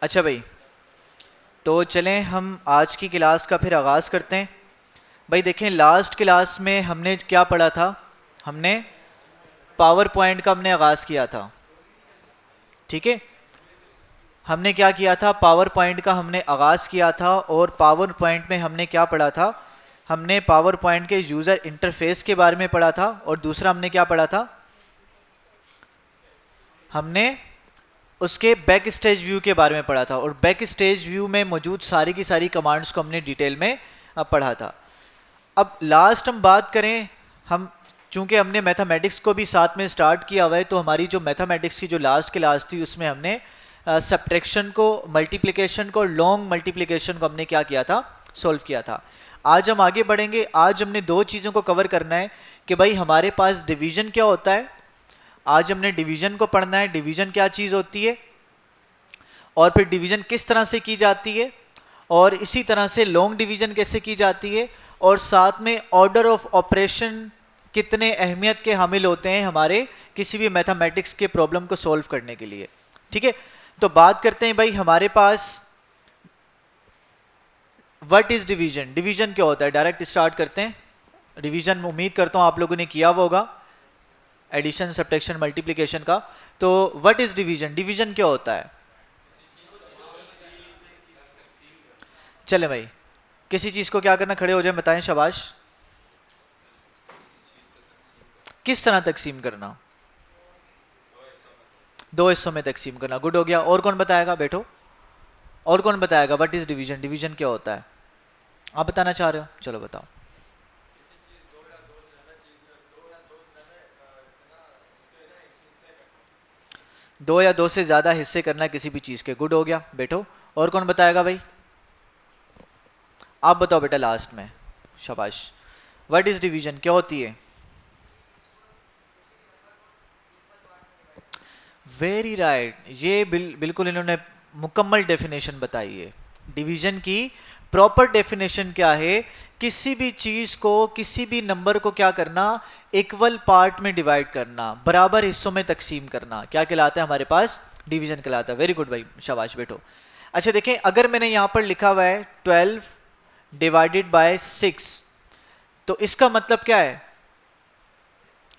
अच्छा भाई, तो चलें हम आज की क्लास का फिर आगाज़ करते हैं। भाई देखें, लास्ट क्लास में हमने क्या पढ़ा था। हमने पावर पॉइंट का हमने आगाज़ किया था। ठीक है, हमने क्या किया था, पावर पॉइंट का हमने आगाज़ किया था। और पावर पॉइंट में हमने क्या पढ़ा था, हमने पावर पॉइंट के यूज़र इंटरफेस के बारे में पढ़ा था। और दूसरा हमने क्या पढ़ा था, हमने उसके बैक स्टेज व्यू के बारे में पढ़ा था। और बैक स्टेज व्यू में मौजूद सारी की सारी कमांड्स को हमने डिटेल में पढ़ा था। अब लास्ट हम बात करें, हम चूंकि हमने मैथमेटिक्स को भी साथ में स्टार्ट किया हुआ है, तो हमारी जो मैथमेटिक्स की जो लास्ट क्लास थी उसमें हमने सब्ट्रैक्शन को, मल्टीप्लिकेशन को, लॉन्ग मल्टीप्लिकेशन को हमने क्या किया था, सॉल्व किया था। आज हम आगे बढ़ेंगे। आज हमने दो चीज़ों को कवर करना है कि भाई हमारे पास डिवीजन क्या होता है। आज हमने डिवीजन को पढ़ना है, डिवीजन क्या चीज़ होती है और फिर डिवीजन किस तरह से की जाती है, और इसी तरह से लॉन्ग डिवीजन कैसे की जाती है, और साथ में ऑर्डर ऑफ ऑपरेशन कितने अहमियत के हामिल होते हैं हमारे किसी भी मैथमेटिक्स के प्रॉब्लम को सॉल्व करने के लिए। ठीक है, तो बात करते हैं भाई हमारे पास व्हाट इज डिवीजन। डिवीजन क्या होता है, डायरेक्ट स्टार्ट करते हैं। डिवीजन उम्मीद करता हूं आप लोगों ने किया हुआ होगा, एडिशन, सब्ट्रैक्शन, मल्टीप्लिकेशन का। तो व्हाट इज डिवीजन, डिवीजन क्या होता है। चले भाई, किसी चीज को क्या करना, खड़े हो जाए, बताएं, शाबाश। किस तरह तकसीम करना, दो हिस्सों में तकसीम करना। गुड हो गया। और कौन बताएगा, बैठो। और कौन बताएगा व्हाट इज डिवीजन, डिवीजन क्या होता है। आप बताना चाह रहे हो, चलो बताओ। दो या दो से ज्यादा हिस्से करना किसी भी चीज के। गुड हो गया, बैठो। और कौन बताएगा भाई, आप बताओ बेटा लास्ट में, शाबाश। व्हाट इज डिवीजन क्या होती है। वेरी राइट, ये बिल्कुल इन्होंने मुकम्मल डेफिनेशन बताई है। डिवीजन की प्रॉपर डेफिनेशन क्या है, किसी भी चीज को, किसी भी नंबर को क्या करना, इक्वल पार्ट में डिवाइड करना, बराबर हिस्सों में तकसीम करना, क्या कहलाता है हमारे पास, डिवीजन कहलाता है। वेरी गुड भाई, शाबाश, बैठो। अच्छा देखें, अगर मैंने यहां पर लिखा हुआ है 12 डिवाइडेड बाय 6, तो इसका मतलब क्या है,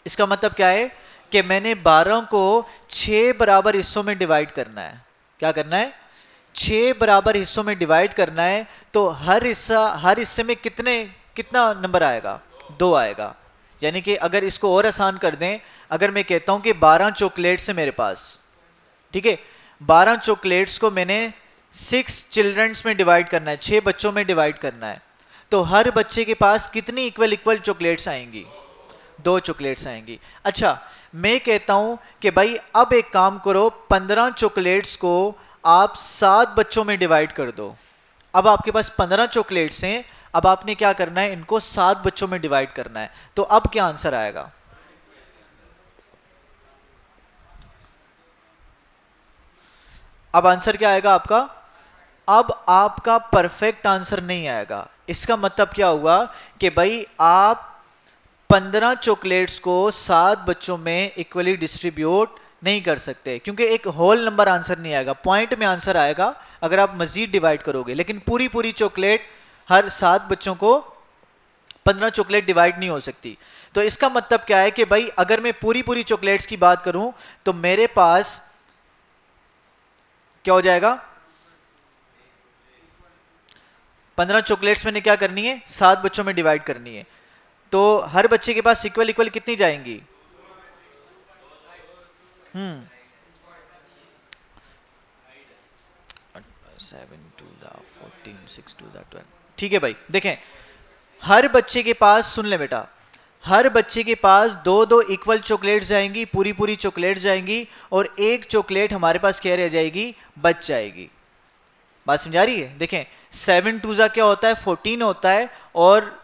इसका मतलब क्या है कि मैंने 12 को 6 बराबर हिस्सों में डिवाइड करना है। क्या करना है, 6 बराबर हिस्सों में डिवाइड करना है। तो हर हिस्से में कितना नंबर आएगा, 2 आएगा। यानी कि अगर इसको और आसान कर दें, अगर मैं कहता हूं कि 12 चॉकलेट्स है मेरे पास, ठीक है, 12 चॉकलेट्स को मैंने 6 चिल्ड्रंस में डिवाइड करना है, 6 बच्चों में डिवाइड करना है, तो हर बच्चे के पास कितनी इक्वल इक्वल चॉकलेट्स आएंगी, 2 चॉकलेट्स आएंगी। अच्छा, मैं कहता हूं कि भाई अब एक काम करो, 15 चॉकलेट्स को आप 7 बच्चों में डिवाइड कर दो। अब आपके पास 15 चॉकलेट्स हैं, अब आपने क्या करना है, इनको 7 बच्चों में डिवाइड करना है। तो अब क्या आंसर आएगा, अब आंसर क्या आएगा आपका, अब आपका परफेक्ट आंसर नहीं आएगा। इसका मतलब क्या हुआ कि भाई आप 15 चॉकलेट्स को 7 बच्चों में इक्वली डिस्ट्रीब्यूट नहीं कर सकते, क्योंकि एक होल नंबर आंसर नहीं आएगा, पॉइंट में आंसर आएगा अगर आप मजीद डिवाइड करोगे। लेकिन पूरी पूरी चॉकलेट हर 7 बच्चों को 15 चॉकलेट डिवाइड नहीं हो सकती। तो इसका मतलब क्या है कि भाई अगर मैं पूरी पूरी चॉकलेट्स की बात करूं तो मेरे पास क्या हो जाएगा, 15 चॉकलेट्स मैंने क्या करनी है, 7 बच्चों में डिवाइड करनी है। तो हर बच्चे के पास इक्वल इक्वल कितनी जाएंगी, 7 2 14 6 2 12। ठीक है भाई, देखें हर बच्चे के पास, सुन ले बेटा, हर बच्चे के पास 2 इक्वल चॉकलेट जाएंगी, पूरी पूरी चॉकलेट जाएंगी, और एक चॉकलेट हमारे पास क्या रह जाएगी, बच जाएगी। बात समझा रही है। देखें 7 2 क्या होता है, 14 होता है, और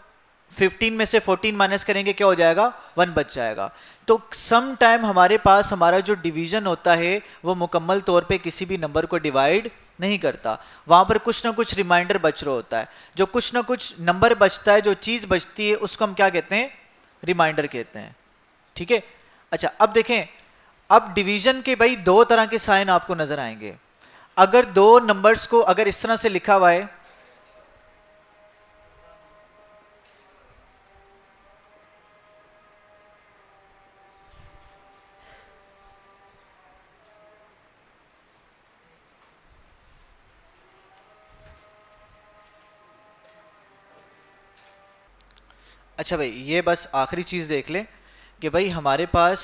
15 में से 14 माइनस करेंगे क्या हो जाएगा, 1 बच जाएगा। तो सम टाइम हमारे पास हमारा जो डिवीजन होता है वो मुकम्मल तौर पे किसी भी नंबर को डिवाइड नहीं करता, वहां पर कुछ ना कुछ रिमाइंडर बच रहा होता है। जो कुछ ना कुछ नंबर बचता है, जो चीज बचती है, उसको हम क्या कहते हैं, रिमाइंडर कहते हैं। ठीक है। अच्छा अब देखें, अब डिवीजन के भाई 2 तरह के साइन आपको नजर आएंगे। अगर दो नंबर्स को अगर इस तरह से लिखा हुआ है, अच्छा भाई ये बस आखिरी चीज़ देख लें कि भाई हमारे पास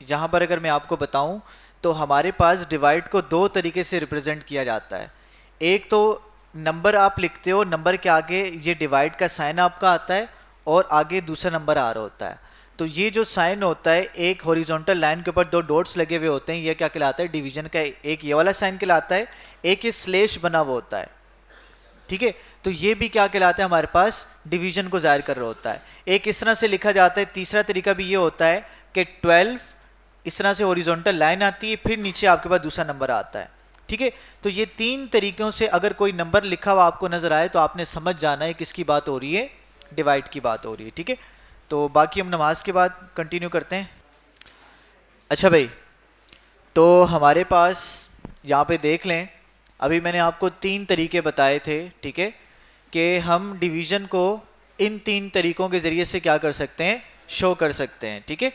यहाँ पर अगर मैं आपको बताऊँ तो हमारे पास डिवाइड को दो तरीके से रिप्रेजेंट किया जाता है। एक तो नंबर आप लिखते हो, नंबर के आगे ये डिवाइड का साइन आपका आता है और आगे दूसरा नंबर आ रहा होता है। तो ये जो साइन होता है, एक हॉरिजॉन्टल लाइन के ऊपर दो डॉट्स लगे हुए होते हैं, ये क्या कहलाता है? डिवीजन का। एक ये वाला साइन कहलाता है, एक ये स्लेश बना हुआ होता है, ठीक है। तो ये भी क्या कहलाता है? हमारे पास डिवीजन को जाहिर कर रहा होता है। एक इस तरह से लिखा जाता है। तीसरा तरीका भी ये होता है कि 12 इस तरह से हॉरिजॉन्टल लाइन आती है, फिर नीचे आपके पास दूसरा नंबर आता है, ठीक है। तो ये तीन तरीकों से अगर कोई नंबर लिखा हुआ आपको नजर आए तो आपने समझ जाना है किसकी बात हो रही है, डिवाइड की बात हो रही है, ठीक है। तो बाकी हम नमाज के बाद कंटिन्यू करते हैं। अच्छा भाई, तो हमारे पास यहाँ पे देख लें, अभी मैंने आपको तीन तरीके बताए थे, ठीक है, कि हम डिवीजन को इन तीन तरीकों के ज़रिए से क्या कर सकते हैं? शो कर सकते हैं, ठीक है।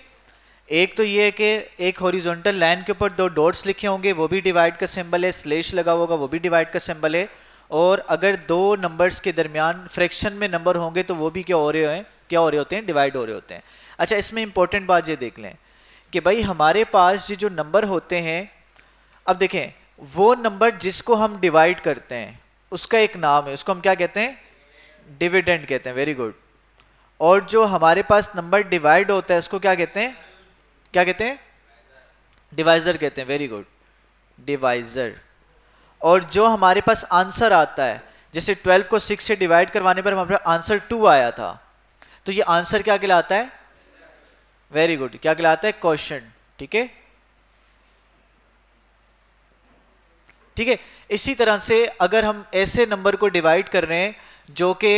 एक तो ये है कि एक हॉरिजॉन्टल लाइन के ऊपर दो डॉट्स लिखे होंगे, वो भी डिवाइड का सिंबल है, स्लेश लगा होगा, वो भी डिवाइड का सिंबल है। और अगर दो नंबर्स के दरमियान फ्रैक्शन में नंबर होंगे तो वो भी क्या हो रहे हैं? क्या हो रहे होते हैं? डिवाइड हो रहे होते हैं। अच्छा, इसमें इंपॉर्टेंट बात ये देख लें कि भाई हमारे पास ये जो नंबर होते हैं, अब देखें, वो नंबर जिसको हम डिवाइड करते हैं उसका एक नाम है, उसको हम क्या कहते हैं? डिविडेंड कहते हैं। Very good. और जो हमारे पास नंबर डिवाइड होता है उसको क्या कहते हैं? क्या कहते हैं? डिवाइजर कहते हैं। Very good, divisor. और जो हमारे पास आंसर आता है, जैसे 12 को 6 से डिवाइड करवाने पर हमारे पास आंसर 2 आया था, तो ये आंसर क्या कहलाता है? वेरी गुड, क्या कहलाता है? क्वोशिएंट, ठीक है, ठीक है। इसी तरह से अगर हम ऐसे नंबर को डिवाइड कर रहे हैं जो कि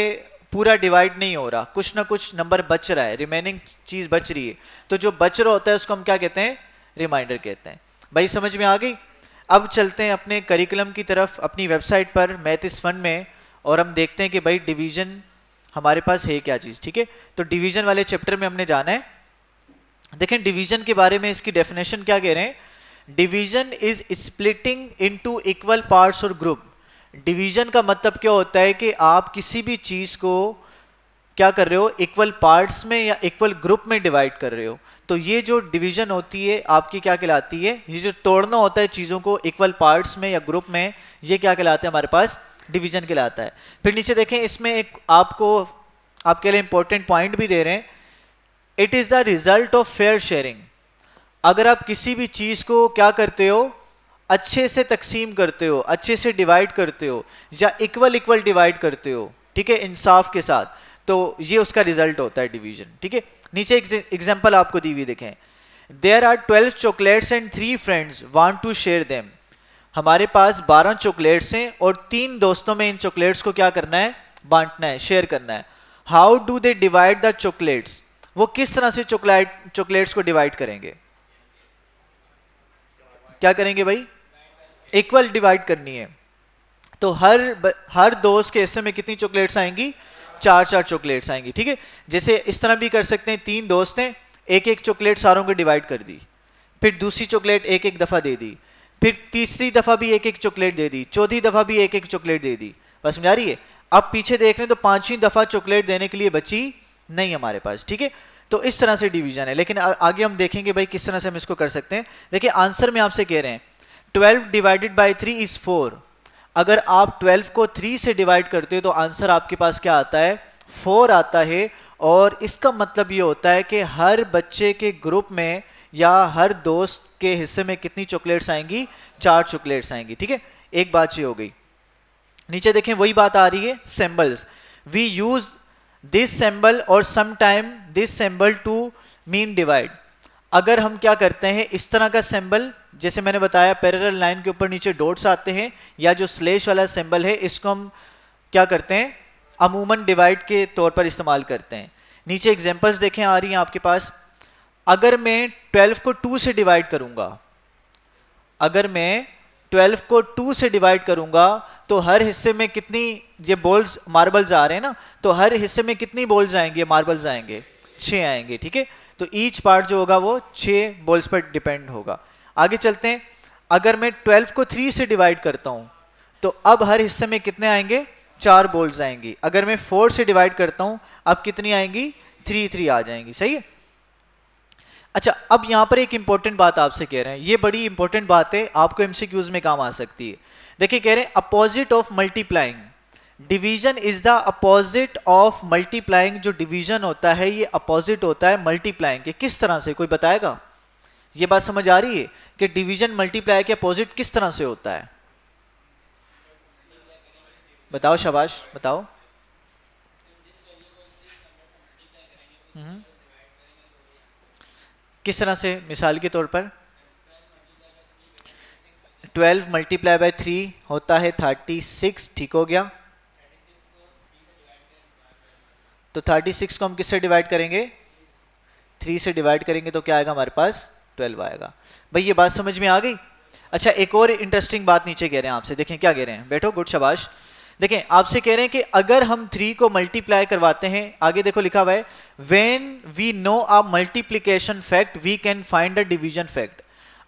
पूरा डिवाइड नहीं हो रहा, कुछ ना कुछ नंबर बच रहा है, रिमेनिंग चीज बच रही है, तो जो बच रहा होता है उसको हम क्या कहते हैं? रिमाइंडर कहते हैं। भाई समझ में आ गई? अब चलते हैं अपने करिकुलम की तरफ, अपनी वेबसाइट पर मैथ इज फन में, और हम देखते हैं कि भाई डिवीजन हमारे पास है क्या चीज, ठीक है। तो डिवीजन वाले चैप्टर में हमने जाना है। देखें डिवीजन के बारे में, इसकी डेफिनेशन क्या कह रहे हैं? Division is splitting into equal parts और ग्रुप। डिवीजन का मतलब क्या होता है कि आप किसी भी चीज को क्या कर रहे हो? इक्वल पार्ट्स में या इक्वल ग्रुप में डिवाइड कर रहे हो। तो ये जो डिवीजन होती है आपकी क्या कहलाती है? ये जो तोड़ना होता है चीजों को इक्वल पार्ट्स में या ग्रुप में, ये क्या कहलाता है? हमारे पास डिवीजन कहलाता है। फिर नीचे देखें, इसमें एक आपको आपके लिए इंपॉर्टेंट पॉइंट भी दे रहे हैं, it is the result of fair sharing. अगर आप किसी भी चीज को क्या करते हो? अच्छे से तकसीम करते हो, अच्छे से डिवाइड करते हो, या इक्वल इक्वल डिवाइड करते हो, ठीक है, इंसाफ के साथ, तो ये उसका रिजल्ट होता है डिवीजन, ठीक है। नीचे एग्जांपल आपको दी हुई देखें, there are 12 chocolates and 3 friends want to share them. हमारे पास 12 चॉकलेट्स हैं और 3 दोस्तों में इन चॉकलेट्स को क्या करना है? बांटना है, शेयर करना है। How do they divide the chocolates? वो किस तरह से चॉकलेट्स को डिवाइड करेंगे? क्या करेंगे भाई? इक्वल डिवाइड करनी है। तो हर दोस्त के हिस्से में कितनी चॉकलेट्स आएंगी? 4 चॉकलेट्स आएंगी, ठीक है। जैसे इस तरह भी कर सकते हैं, 3 दोस्त हैं, एक एक चॉकलेट सारों को डिवाइड कर दी, फिर दूसरी चॉकलेट एक एक दफा दे दी, फिर तीसरी दफा भी एक एक चॉकलेट दे दी, चौथी दफा भी एक एक चॉकलेट दे दी। बस समझ आ रही है? अब पीछे देख रहे हैं तो 5वीं दफा चॉकलेट देने के लिए बची नहीं हमारे पास, ठीक है। तो इस तरह से डिवीजन है। लेकिन आगे हम देखेंगे भाई किस तरह से हम इसको कर सकते हैं। देखिए आंसर में आपसे कह रहे हैं 12 डिवाइडेड बाई 3 इज 4। अगर आप 12 को 3 से डिवाइड करते हो तो आंसर आपके पास क्या आता है? 4 आता है। और इसका मतलब ये होता है कि हर बच्चे के ग्रुप में या हर दोस्त के हिस्से में कितनी चॉकलेट्स आएंगी? 4 चॉकलेट्स आएंगी, ठीक है। एक बात ये हो गई। नीचे देखें वही बात आ रही है, symbols. We use this symbol और sometime this symbol to mean divide. अगर हम क्या करते हैं, इस तरह का सिंबल, जैसे मैंने बताया पैरेलल लाइन के ऊपर नीचे डॉट्स आते हैं, या जो स्लेश वाला सिंबल है, इसको हम क्या करते हैं? अमूमन डिवाइड के तौर पर इस्तेमाल करते हैं। नीचे एग्जांपल्स देखें आ रही हैं आपके पास। अगर मैं 12 को 2 से डिवाइड करूंगा, अगर मैं 12 को 2 से डिवाइड करूंगा तो हर हिस्से में कितनी ये बॉल्स मार्बल्स आ रहे हैं ना, तो हर हिस्से में कितनी बॉल्स आएंगे, मार्बल्स आएंगे, 6 आएंगे, ठीक है। तो ईच पार्ट जो होगा वो 6 बॉल्स पर डिपेंड होगा। आगे चलते हैं, अगर मैं 12 को 3 से डिवाइड करता हूं तो अब हर हिस्से में कितने आएंगे, 4 बॉल्स आएंगी। अगर मैं 4 से डिवाइड करता हूं अब कितनी आएंगी, 3 आ जाएंगी, सही है। अच्छा, अब यहां पर एक इंपॉर्टेंट बात आपसे कह रहे हैं, ये बड़ी इंपॉर्टेंट बात है, आपको एमसीक्यूज में काम आ सकती है। देखिए कह रहे हैं opposite of multiplying, division is the opposite of multiplying. जो डिवीजन होता है ये अपोजिट होता है मल्टीप्लाइंग के। किस तरह से, कोई बताएगा? ये बात समझ आ रही है कि डिवीजन मल्टीप्लाई के अपोजिट किस तरह से होता है? बताओ, शाबाश बताओ। किस तरह से? मिसाल के तौर पर 12 मल्टीप्लाई बाय 3 होता है 36, ठीक हो गया। तो 36 को हम किससे डिवाइड करेंगे, 3 से डिवाइड करेंगे तो क्या आएगा हमारे पास, 12 आएगा। भाई ये बात समझ में आ गई? अच्छा, एक और इंटरेस्टिंग बात नीचे कह रहे हैं आपसे, देखें क्या कह रहे हैं, बैठो, गुड, शाबाश। देखें आपसे कह रहे हैं कि अगर हम 3 को मल्टीप्लाई करवाते हैं, आगे देखो लिखा हुआ है, when we know a multiplication fact we can find a division fact.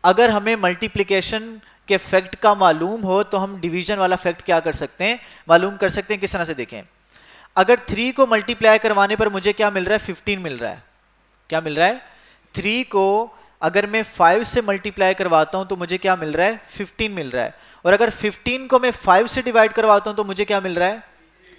अगर हमें मल्टीप्लिकेशन के फैक्ट का मालूम हो तो हम डिवीजन वाला फैक्ट क्या कर सकते हैं, मालूम कर सकते हैं। किस तरह से? देखें, अगर 3 को मल्टीप्लाई करवाने पर मुझे क्या मिल रहा है, 15 मिल रहा है। क्या मिल रहा है? 3 को अगर मैं 5 से मल्टीप्लाई करवाता हूं तो मुझे क्या मिल रहा है, 15 मिल रहा है। और अगर 15 को मैं 5 से डिवाइड करवाता हूं तो मुझे क्या मिल रहा है,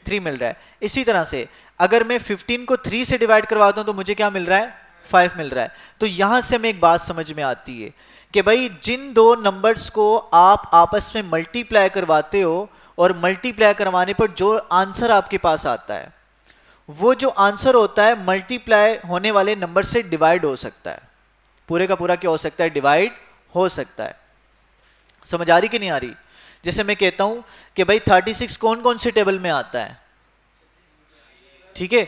3 मिल रहा है। इसी तरह से अगर मैं 15 को 3 से डिवाइड करवाता हूं तो मुझे क्या मिल रहा है, 5 मिल रहा है। तो यहां से हमें एक बात समझ में आती है कि भाई जिन दो नंबर्स को आप आपस में मल्टीप्लाई करवाते हो और मल्टीप्लाई करवाने पर जो आंसर आपके पास आता है, वो जो आंसर होता है मल्टीप्लाई होने वाले नंबर से डिवाइड हो सकता है। पूरे का पूरा क्या हो सकता है, डिवाइड हो सकता है। समझ आ रही कि नहीं आ रही? जैसे मैं कहता हूं कि भाई 36 कौन कौन से टेबल में आता है, ठीक है,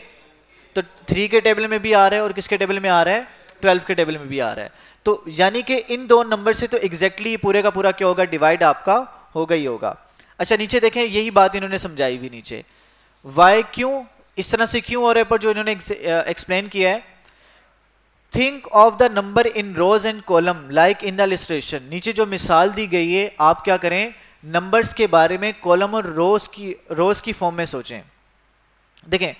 तो 3 के टेबल में भी आ रहा है और किसके टेबल में आ रहा है, 12 के टेबल में भी आ रहा है। तो यानी कि इन दो नंबर से तो एग्जैक्टली पूरे का पूरा क्या होगा, डिवाइड आपका होगा ही होगा। अच्छा नीचे देखें, यही बात इन्होंने समझाई भी नीचे, वाई क्यों इस तरह से क्यों हो रहा है, पर जो इन्होंने एक्सप्लेन किया है, think of the number in rows and column like in the illustration. नीचे जो मिसाल दी गई है, आप क्या करें, नंबर्स के बारे में कॉलम और रोज की फॉर्म में सोचें। देखें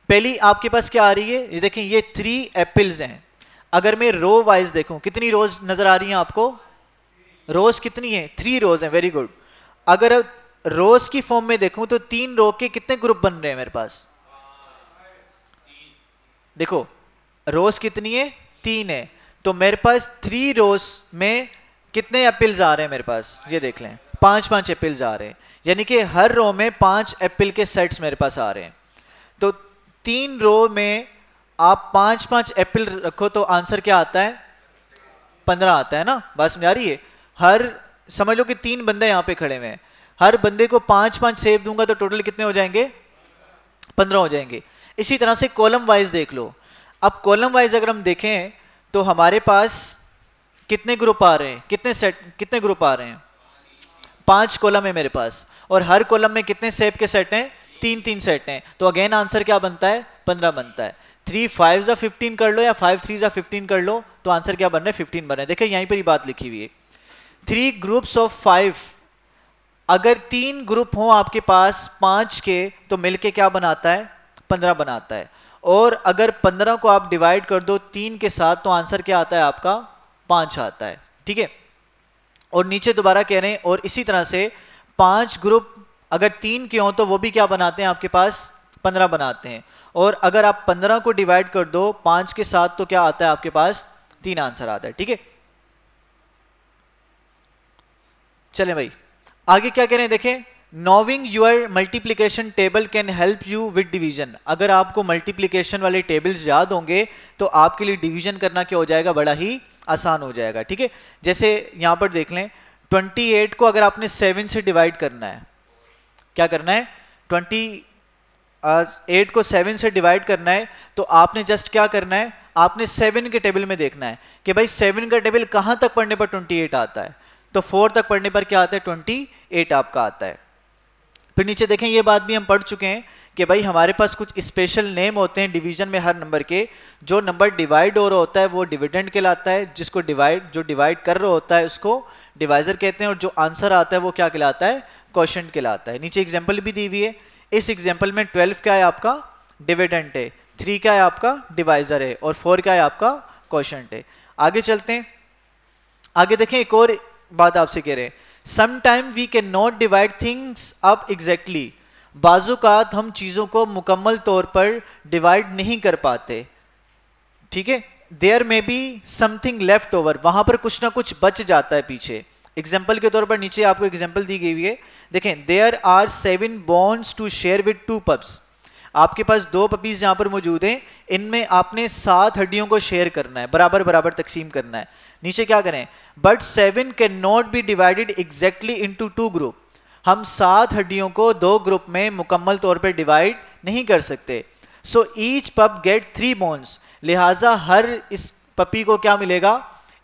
पहली आपके पास क्या आ रही है, ये देखें, ये 3 एप्पल्स हैं। अगर मैं रो वाइज देखूं, कितनी रोज नजर आ रही हैं आपको, रोज कितनी है, 3 रोज हैं, वेरी गुड। अगर रोज की फॉर्म में देखूं तो 3 रो के कितने ग्रुप बन रहे हैं मेरे पास, देखो रोज कितनी है, 3 है। तो मेरे पास 3 रोज में कितने एप्पल्स आ रहे हैं मेरे पास, ये देख लें, 5 एप्पल्स आ रहे हैं। यानी कि हर रो में 5 एप्पल के सेट्स मेरे पास आ रहे हैं। तो 3 रो में आप 5 एप्पल रखो तो आंसर क्या आता है, 15 आता है ना। बात समझ आ रही है? हर समझ लो कि 3 बंदे यहां पे खड़े हुए हैं, हर बंदे को 5 सेब दूंगा तो टोटल कितने हो जाएंगे, 15 हो जाएंगे। इसी तरह से कॉलम वाइज देख लो। अब कॉलम वाइज अगर हम देखें तो हमारे पास कितने ग्रुप आ रहे हैं, कितने ग्रुप आ रहे हैं, 5 कॉलम है मेरे पास, और हर कॉलम में कितने सेब के सेट हैं, 3 सेट हैं। तो अगेन आंसर क्या बनता है, 15 बनता है। 3 5 जा 15 कर लो या 5 3 जा 15 कर लो, तो आंसर क्या बन रहा है, 15 बन रहा है। देखिए यहीं पर ही बात लिखी हुई है, 3 ग्रुप्स ऑफ 5। अगर 3 ग्रुप हो आपके पास 5 के तो मिलके क्या बनाता है, 15 बनाता है। और अगर 15 को आप डिवाइड कर दो 3 के साथ तो आंसर क्या आता है आपका, 5 आता है, ठीक है। और नीचे दोबारा कह रहे हैं, और इसी तरह से 5 ग्रुप अगर 3 के हों तो वो भी क्या बनाते हैं आपके पास, 15 बनाते हैं। और अगर आप 15 को डिवाइड कर दो 5 के साथ तो क्या आता है आपके पास, 3 आंसर आता है, ठीक है। चलें भाई आगे क्या कह रहे हैं, देखें, नोविंग your multiplication table can help you with division. अगर आपको मल्टीप्लिकेशन वाले टेबल्स याद होंगे तो आपके लिए डिवीजन करना क्या हो जाएगा, बड़ा ही आसान हो जाएगा, ठीक है। जैसे यहां पर देख लें, 28 को अगर आपने 7 से डिवाइड करना है, क्या करना है, 28 को 7 से डिवाइड करना है, तो आपने जस्ट क्या करना है, आपने 7 के टेबल में देखना है कि भाई 7 का टेबल कहां तक पढ़ने पर 28 आता है। तो 4 तक पढ़ने पर क्या आता है 28 आपका आता है। फिर नीचे देखें, ये बात भी हम पढ़ चुके हैं कि भाई हमारे पास कुछ स्पेशल नेम होते हैं डिवीजन में हर नंबर के। जो नंबर डिवाइड हो रहा होता है वो डिविडेंड कहलाता है, जिसको जो डिवाइड कर रहा होता है उसको डिवाइजर कहते हैं, और जो आंसर आता है वो क्या कहलाता है, क्वोशिएंट कहलाता है। नीचे एग्जाम्पल भी दी हुई है। इस एग्जाम्पल में 12 क्या है आपका डिविडेंड है, 3 क्या है आपका डिवाइजर है, और 4 क्या है आपका क्वोशिएंट है। आगे चलते हैं, आगे देखें एक और बात आपसे कह रहे हैं, sometime we can not divide things up exactly. बाजुकात हम चीजों को मुकम्मल तौर पर डिवाइड नहीं कर पाते, ठीक है। देयर में बी समथिंग लेफ्ट ओवर, वहां पर कुछ ना कुछ बच जाता है पीछे। एग्जाम्पल के तौर पर नीचे आपको एग्जाम्पल दी गई हुई है, देखें there are 7 bones to share with 2 pups. आपके पास 2 पपीज यहां पर मौजूद हैं, इनमें आपने 7 हड्डियों को शेयर करना है, बराबर बराबर तकसीम करना है। नीचे क्या करें, but 7 can not be divided exactly into 2 group. हम 7 हड्डियों को 2 ग्रुप में मुकम्मल तौर पर डिवाइड नहीं कर सकते। सो ईच पप गेट 3 बोन्स, लिहाजा हर इस पपी को क्या मिलेगा,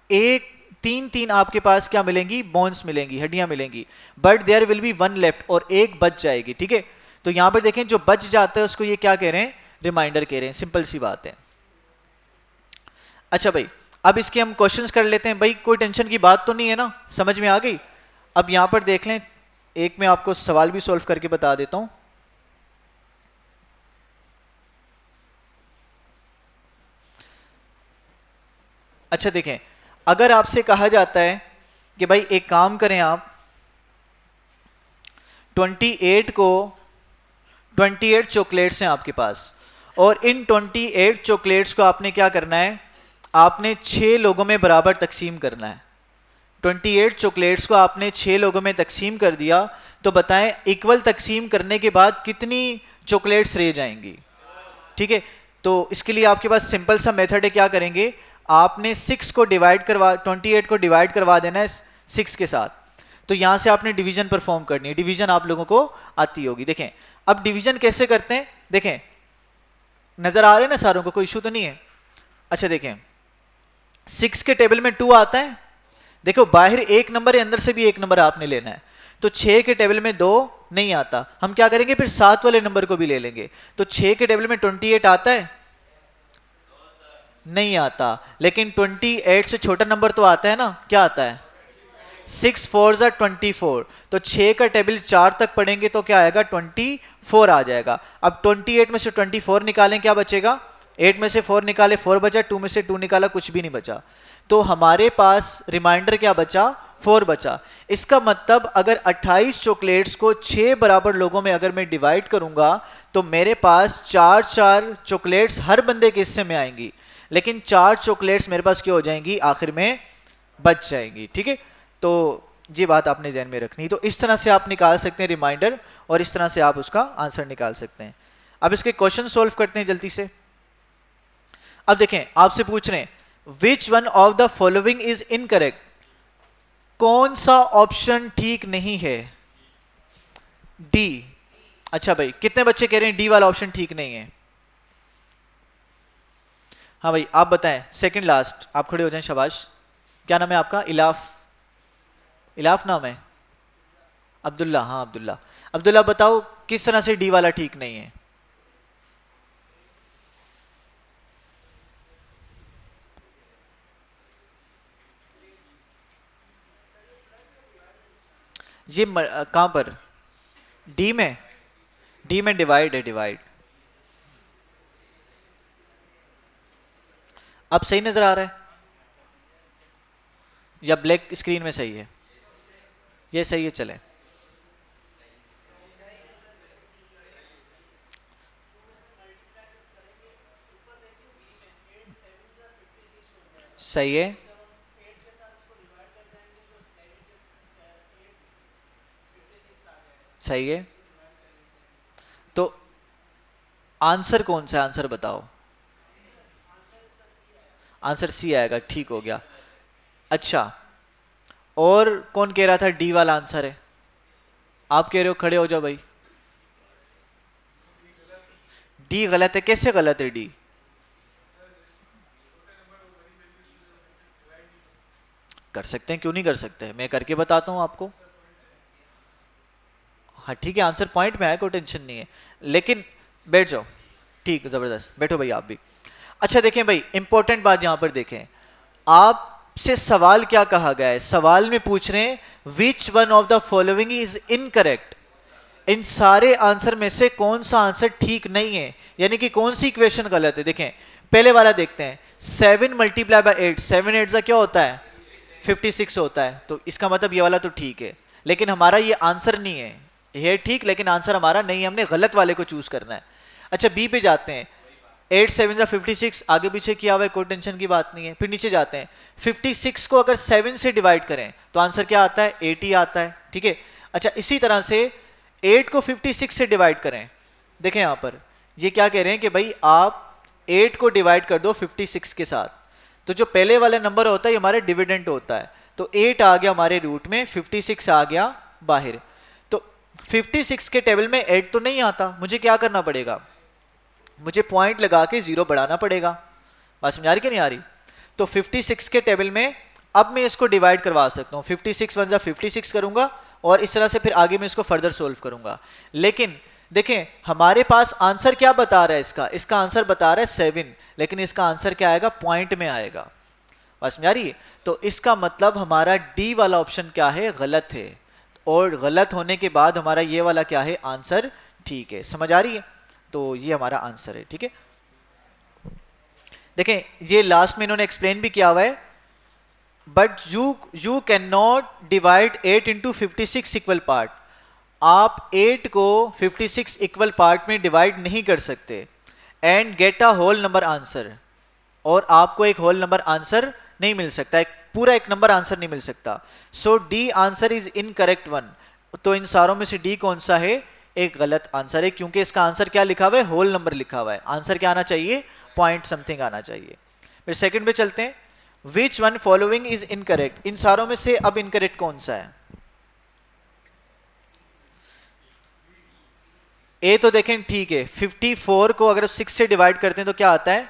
एक 3 आपके पास क्या मिलेंगी, बोन्स मिलेंगी, हड्डियां मिलेंगी। But there will be 1 left, और एक बच जाएगी, ठीक है। तो यहां पर देखें जो बच जाता है उसको ये क्या कह रहे हैं, रिमाइंडर कह रहे हैं, सिंपल सी बात है। अच्छा भाई, अब इसके हम क्वेश्चंस कर लेते हैं। भाई कोई टेंशन की बात तो नहीं है ना, समझ में आ गई। अब यहां पर देख लें, एक मैं आपको सवाल भी सॉल्व करके बता देता हूं। अच्छा देखें, अगर आपसे कहा जाता है कि भाई एक काम करें आप 28 चॉकलेट्स हैं आपके पास, और इन 28 चॉकलेट्स को आपने क्या करना है, आपने 6 लोगों में बराबर तकसीम करना है। 28 चॉकलेट्स को आपने 6 लोगों में तकसीम कर दिया, तो बताएं इक्वल तकसीम करने के बाद कितनी चॉकलेट्स रह जाएंगी, ठीक है। तो इसके लिए आपके पास सिंपल सा मेथड है, क्या करेंगे, आपने 6 को डिवाइड करवा 28 को डिवाइड करवा देना है 6 के साथ। तो यहां से आपने डिवीजन परफॉर्म करनी है, डिवीजन आप लोगों को आती होगी। देखें अब डिवीजन कैसे करते हैं, देखें नजर आ रहे हैं ना सारों को, कोई इशू तो नहीं है। अच्छा देखें 6 के टेबल में 2 आता है, देखो बाहर एक नंबर है, अंदर से भी एक नंबर आपने लेना है। तो 6 के टेबल में 2 नहीं आता, हम क्या करेंगे फिर 7 वाले नंबर को भी ले लेंगे। तो 6 के टेबल में 28 आता है, नहीं आता, लेकिन 28 से छोटा नंबर तो आता है ना, क्या आता है 6 4 are 24। तो 6 का टेबल 4 तक पढ़ेंगे तो क्या आएगा 24 आ जाएगा। अब 28 में से 24 निकालें, क्या बचेगा, 8 में से 4 निकाले 4 बचा, 2 में से 2 निकाला कुछ भी नहीं बचा। तो हमारे पास रिमाइंडर क्या बचा, 4 बचा। इसका मतलब अगर 28 चॉकलेट्स को 6 बराबर लोगों में अगर मैं डिवाइड करूंगा तो मेरे पास 4 चॉकलेट्स हर बंदे के हिस्से में आएंगी, लेकिन 4 चॉकलेट्स मेरे पास क्या हो जाएंगी, आखिर में बच जाएंगी, ठीक है। तो ये बात आपने ध्यान में रखनी। तो इस तरह से आप निकाल सकते हैं रिमाइंडर, और इस तरह से आप उसका आंसर निकाल सकते हैं। अब इसके क्वेश्चन सॉल्व करते हैं जल्दी से। अब देखें आपसे पूछ रहे हैं which one of the following is incorrect, कौन सा ऑप्शन ठीक नहीं है, डी। अच्छा भाई कितने बच्चे कह रहे हैं डी वाला ऑप्शन ठीक नहीं है, हाँ भाई आप बताएं, सेकंड लास्ट आप खड़े हो जाएं, शाबाश। क्या नाम है आपका, इलाफ, इलाफ नाम है, अब्दुल्ला, हाँ अब्दुल्ला। अब्दुल्ला बताओ किस तरह से डी वाला ठीक नहीं है। ये कहां पर, डी में, डी में डिवाइड है, डिवाइड। अब सही नजर आ रहा है या ब्लैक स्क्रीन में सही है, ये सही है, चले। सही है, सही है। तो आंसर कौन सा है, आंसर बताओ। आंसर सी आएगा, ठीक हो गया। अच्छा और कौन कह रहा था डी वाला आंसर है, आप कह रहे हो, खड़े हो जाओ भाई। डी गलत है, कैसे गलत है डी, कर सकते हैं, क्यों नहीं कर सकते, मैं करके बताता हूँ आपको। हाँ ठीक है, आंसर पॉइंट में आया, कोई टेंशन नहीं है, लेकिन बैठ जाओ, ठीक, जबरदस्त, बैठो भाई आप भी। अच्छा देखें भाई, इंपॉर्टेंट बात यहां पर देखें, आपसे सवाल क्या कहा गया है, सवाल में पूछ रहे हैं which one of the following is incorrect, इन सारे आंसर में से कौन सा आंसर ठीक नहीं है, यानी कि कौन सी इक्वेशन गलत है। देखें पहले वाला देखते हैं, 7 मल्टीप्लाई बाय 8, 7 8 का क्या होता है 56 होता है, तो इसका मतलब ये वाला तो ठीक है, लेकिन हमारा ये आंसर नहीं है, ये ठीक लेकिन आंसर हमारा नहीं है, हमने गलत वाले को चूज करना है। अच्छा बी पे जाते हैं, 8 7 56, आगे पीछे किया हुआ है, कोई टेंशन की बात नहीं है। फिर नीचे जाते हैं, 56 को अगर 7 से डिवाइड करें तो आंसर क्या आता है 80 आता है, ठीक है। अच्छा इसी तरह से 8 को 56 से डिवाइड करें, देखें यहां पर ये क्या कह रहे हैं कि भाई आप 8 को डिवाइड कर दो 56 के साथ, तो जो पहले वाला नंबर होता है ये हमारे डिविडेंड होता है, तो 8 आ गया हमारे रूट में, 56 आ गया बाहर। तो 56 के टेबल में 8 तो नहीं आता, मुझे क्या करना पड़ेगा, मुझे पॉइंट लगा के 0 बढ़ाना पड़ेगा, बात समझ आ रही कि नहीं आ रही। तो 56 के टेबल में अब मैं इसको डिवाइड करवा सकता हूँ, 56 1 56 करूंगा और इस तरह से फिर आगे मैं इसको फर्दर सोल्व करूंगा। लेकिन देखें हमारे पास आंसर क्या बता रहा है, इसका आंसर बता रहा है 7, लेकिन इसका आंसर क्या आएगा, पॉइंट में आएगा, बात समझ आ रही है। तो इसका मतलब हमारा डी वाला ऑप्शन क्या है, गलत है, और गलत होने के बाद हमारा ये वाला क्या है, आंसर ठीक है, समझ आ रही है। तो ये हमारा आंसर है, ठीक है। देखें ये लास्ट में इन्होंने एक्सप्लेन भी किया हुआ है, but you can not divide 8 into 56 equal part, आप 8 को 56 इक्वल पार्ट में डिवाइड नहीं कर सकते, and get a whole number answer, और आपको एक होल नंबर आंसर नहीं मिल सकता, पूरा एक नंबर आंसर नहीं मिल सकता। So the answer is incorrect one, तो इन सारों में से डी कौन सा है, एक गलत आंसर है, क्योंकि इसका आंसर क्या लिखा हुआ है, होल नंबर लिखा हुआ है, आंसर क्या आना चाहिए, पॉइंट समथिंग आना चाहिए। फिर सेकंड पे चलते हैं, which one following is incorrect, इन सारों में से अब इनकरेक्ट कौन सा है। ए तो देखें ठीक है, 54 को अगर 6 से डिवाइड करते हैं तो क्या आता है,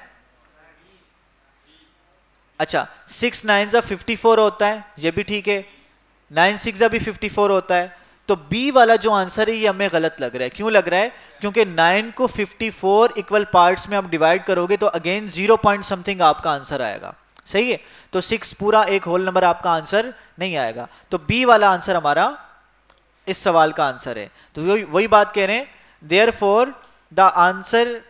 अच्छा 6 9 जा 54 होता है, ये भी ठीक है, 9 6 जा भी 54 होता है। तो बी वाला जो आंसर है ये हमें गलत लग रहा है, क्यों लग रहा है, क्योंकि 9 को 54 इक्वल पार्ट्स में आप डिवाइड करोगे तो अगेन 0 पॉइंट समथिंग आपका आंसर आएगा, सही है। तो 6 पूरा एक होल नंबर आपका आंसर नहीं आएगा, तो बी वाला आंसर हमारा इस सवाल का आंसर है। तो वही बात कह रहे हैं, therefore the answer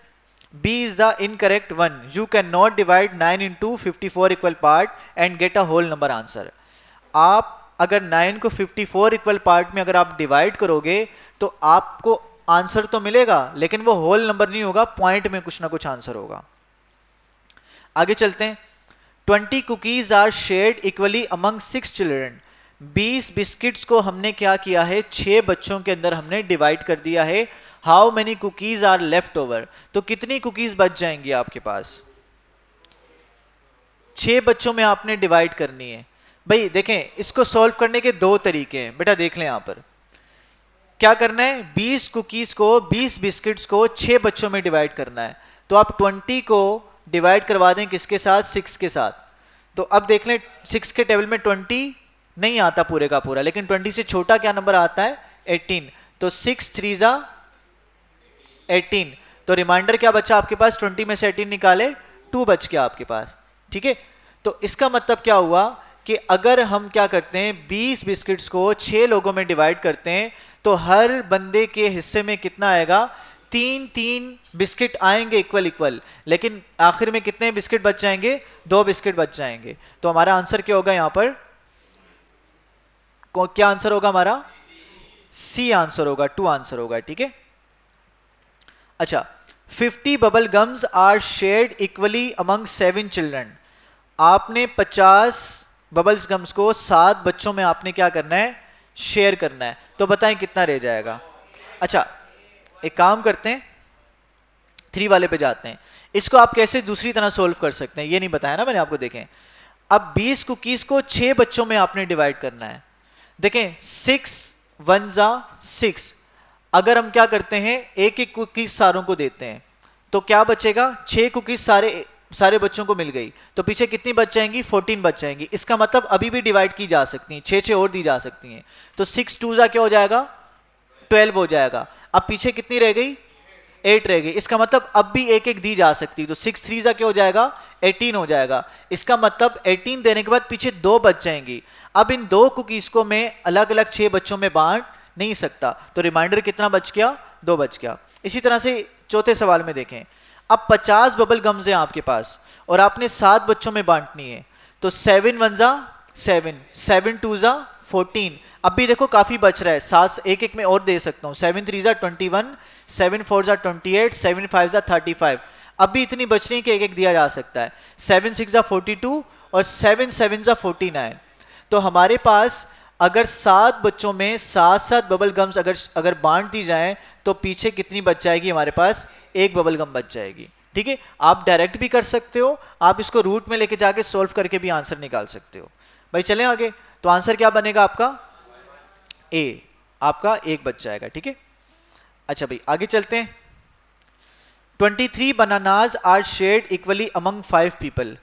B is the incorrect one, you can not divide 9 into 54 equal part and get a whole number answer. आप अगर 9 को 54 इक्वल पार्ट में अगर आप डिवाइड करोगे तो आपको आंसर तो मिलेगा, लेकिन वो होल नंबर नहीं होगा, पॉइंट में कुछ ना कुछ आंसर होगा। आगे चलते हैं, 20 cookies are shared equally among 6 children, 20 biscuits को हमने क्या किया है, 6 बच्चों के अंदर हमने डिवाइड कर दिया है। How many cookies are left over, तो कितनी कुकीज बच जाएंगी आपके पास, 6 बच्चों में आपने डिवाइड करनी है। भाई देखें इसको सॉल्व करने के 2 तरीके हैं, बेटा देख लें यहां पर क्या करना है, 20 कुकीज को 20 बिस्किट्स को 6 बच्चों में डिवाइड करना है, तो आप 20 को डिवाइड करवा दें किसके साथ, 6 के साथ। तो अब देख लें 6 के टेबल में 20 नहीं आता पूरे का पूरा, लेकिन 20 से छोटा क्या नंबर आता है 18, तो 6 3 जा 18, तो रिमाइंडर क्या बचा आपके पास, 20 में से 18 निकाले 2 बच गया आपके पास, ठीक है। तो इसका मतलब क्या हुआ कि अगर हम क्या करते हैं 20 बिस्किट्स को 6 लोगों में डिवाइड करते हैं तो हर बंदे के हिस्से में कितना आएगा, 3 बिस्किट आएंगे इक्वल इक्वल, लेकिन आखिर में कितने बिस्किट बच जाएंगे, 2 बिस्किट बच जाएंगे। तो हमारा आंसर क्या होगा यहां पर, क्या आंसर होगा हमारा, सी आंसर होगा, 2 आंसर होगा, ठीक है। अच्छा 50 bubble gums are shared equally among 7 children, आपने 50 बबल्स गम्स को 7 बच्चों में आपने क्या करना है, शेयर करना है, तो बताएं कितना रह जाएगा। अच्छा एक काम करते हैं, 3 वाले पे जाते हैं, इसको आप कैसे दूसरी तरह सोल्व कर सकते हैं ये नहीं बताया ना मैंने आपको। देखें अब 20 कुकीज को 6 बच्चों में आपने डिवाइड करना है, देखें 6 1 जा 6, अगर हम क्या करते हैं एक एक कुकीज सारों को देते हैं तो क्या बचेगा, 6 कुकीज सारे सारे बच्चों को मिल गई, तो पीछे कितनी बच जाएंगी? 14 बच जाएंगी। इसका मतलब अभी भी डिवाइड की जा सकती हैं, 6 और दी जा सकती हैं। तो 6 2 क्या हो जाएगा? 12 हो जाएगा। अब पीछे कितनी रह गई? 8 रह गई। इसका मतलब अब भी एक एक दी जा सकती है, तो 6 3 क्या हो जाएगा? 18 हो जाएगा। इसका मतलब 18 देने के बाद पीछे 2 बच जाएंगी। अब इन 2 कुकीज को मैं अलग अलग 6 बच्चों में बांट नहीं सकता, तो रिमाइंडर कितना बच गया? 2 बच गया। इसी तरह से चौथे सवाल में देखें, अब 50 बबल गम्स हैं आपके पास और आपने 7 बच्चों में बांटनी है, तो 7 1 7, 7 2 14। अब भी देखो काफी बच रहा है, 7 एक एक में और दे सकता हूँ। 7 3 21, 7 4 28, 7 5 35। अब भी इतनी बच रही कि एक एक दिया जा सकता है। 7 6 42 और 7 7 49। तो हमारे पास अगर 7 बच्चों में 7 बबल गम्स अगर बांट दी जाए तो पीछे कितनी बच जाएगी? हमारे पास एक बबल गम बच जाएगी। ठीक है, आप डायरेक्ट भी कर सकते हो, आप इसको रूट में लेके जाके सॉल्व करके भी आंसर निकाल सकते हो। भाई चलें आगे, तो आंसर क्या बनेगा आपका? ए, आपका एक बच जाएगा। ठीक है, अच्छा भाई आगे चलते हैं। 23 bananas are shared equally among 5 people.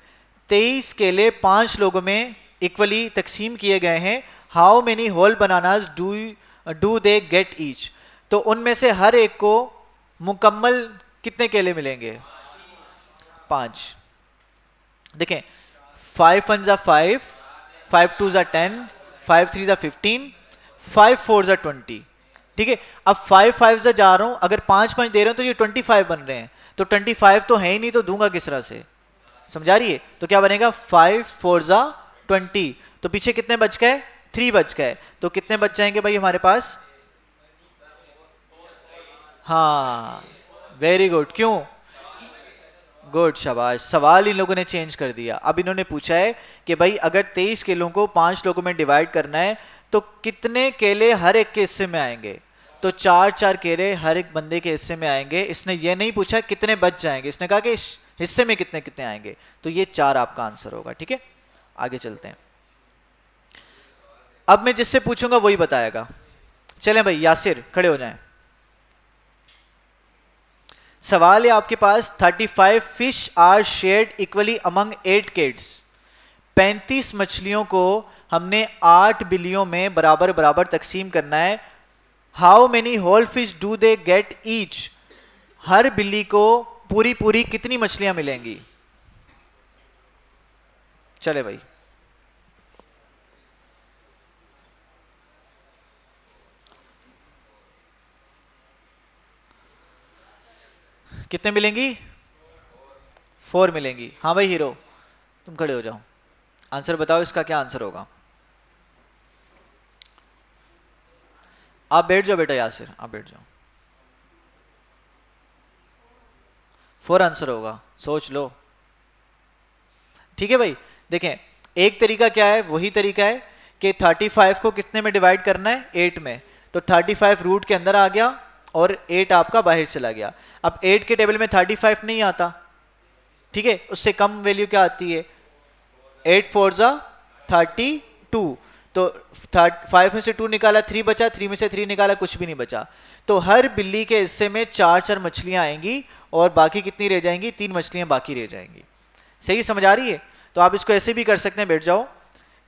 23 केले 5 लोगों में इक्वली तकसीम किए गए हैं। How many whole bananas do they get each? तो उनमें से हर एक को मुकम्मल कितने केले मिलेंगे? 5। देखें, 5 1 5, 5 2 10, 5 3 15, 5 4 20। ठीक है, अब 5 5 जा रहा हूं, अगर 5 5 दे रहे हो तो ये 25 बन रहे हैं, तो 25 तो है ही नहीं, तो दूंगा किस तरह से? समझा रही है? तो क्या बनेगा? 5 4 20। तो पीछे कितने बच गए? 3 बच गए। तो कितने बच जाएंगे भाई हमारे पास? हाँ, वेरी गुड। क्यों? गुड, शाबाश। सवाल इन लोगों ने चेंज कर दिया। अब इन्होंने पूछा है कि भाई अगर 23 केलों को 5 लोगों में डिवाइड करना है तो कितने केले हर एक के हिस्से में आएंगे? तो 4 4 केले हर एक बंदे के हिस्से में आएंगे। इसने ये नहीं पूछा कितने बच जाएंगे, इसने कहा कि हिस्से में कितने कितने आएंगे। तो ये 4 आपका आंसर होगा। ठीक है, आगे चलते हैं। अब मैं जिससे पूछूंगा वही बताएगा। चलें भाई, यासिर खड़े हो जाएं। सवाल है आपके पास, 35 fish are shared equally among 8 kids. 35 मछलियों को हमने 8 बिल्लियों में बराबर बराबर तकसीम करना है। How many whole fish do they get each? हर बिल्ली को पूरी पूरी कितनी मछलियां मिलेंगी? चले भाई, कितने मिलेंगी? 4 मिलेंगी। हाँ भाई हीरो, तुम खड़े हो जाओ, आंसर बताओ इसका क्या आंसर होगा? आप बैठ जाओ बेटा, यासिर आप बैठ जाओ। 4 आंसर होगा, सोच लो। ठीक है भाई, देखें एक तरीका क्या है, वही तरीका है कि 35 को कितने में डिवाइड करना है? 8 में। तो 35 रूट के अंदर आ गया और 8 आपका बाहर चला गया। अब 8 के टेबल में 35 नहीं आता, ठीक है, उससे कम वैल्यू क्या आती है? 8 4 32। तो 5 में से 2 निकाला, 3 बचा, 3 में से 3 निकाला, कुछ भी नहीं बचा। तो हर बिल्ली के हिस्से में 4 4 मछलियां आएंगी और बाकी कितनी रह जाएंगी? 3 मछलियां बाकी रह जाएंगी। सही समझ आ रही है? तो आप इसको ऐसे भी कर सकते हैं, बैठ जाओ,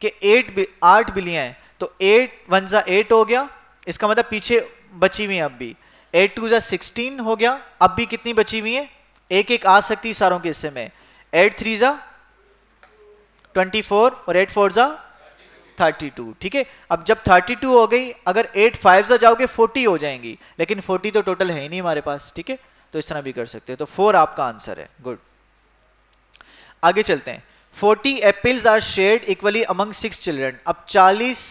कि 8 बिल्लियां हैं, तो 8 1 8 हो गया। इसका मतलब पीछे बची हुई है अब भी। 8 2 16 हो गया। अब भी कितनी बची हुई है? एक एक आ सकती सारों के हिस्से में। 8 3 24 और 8 4 32। ठीक है, अब जब 32 हो गई, अगर 8 5 जाओगे 40 हो जाएंगी, लेकिन 40 तो टोटल है ही नहीं हमारे पास। ठीक है, तो इस तरह भी कर सकते हैं। तो 4 आपका आंसर है। गुड, आगे चलते हैं। 40 apples are shared equally among 6 children. अब 40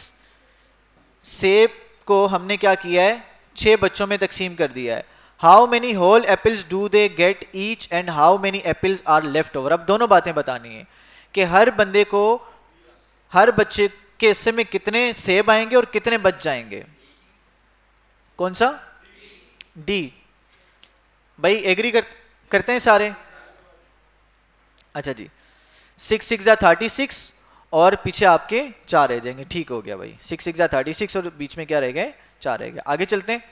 सेब को हमने क्या किया है? 6 बच्चों में तकसीम कर दिया है। How many whole apples do they get each and how many apples are left over? अब दोनों बातें बतानी है कि हर बंदे को, हर बच्चे के हिस्से में कितने सेब आएंगे और कितने बच जाएंगे। कौन सा? डी। भाई एग्री करते हैं सारे? अच्छा जी, 6 6 36 और पीछे आपके 4 रह जाएंगे। ठीक हो गया भाई, 6 6 36 और बीच में क्या रह गए? 4 रह गए। आगे चलते हैं।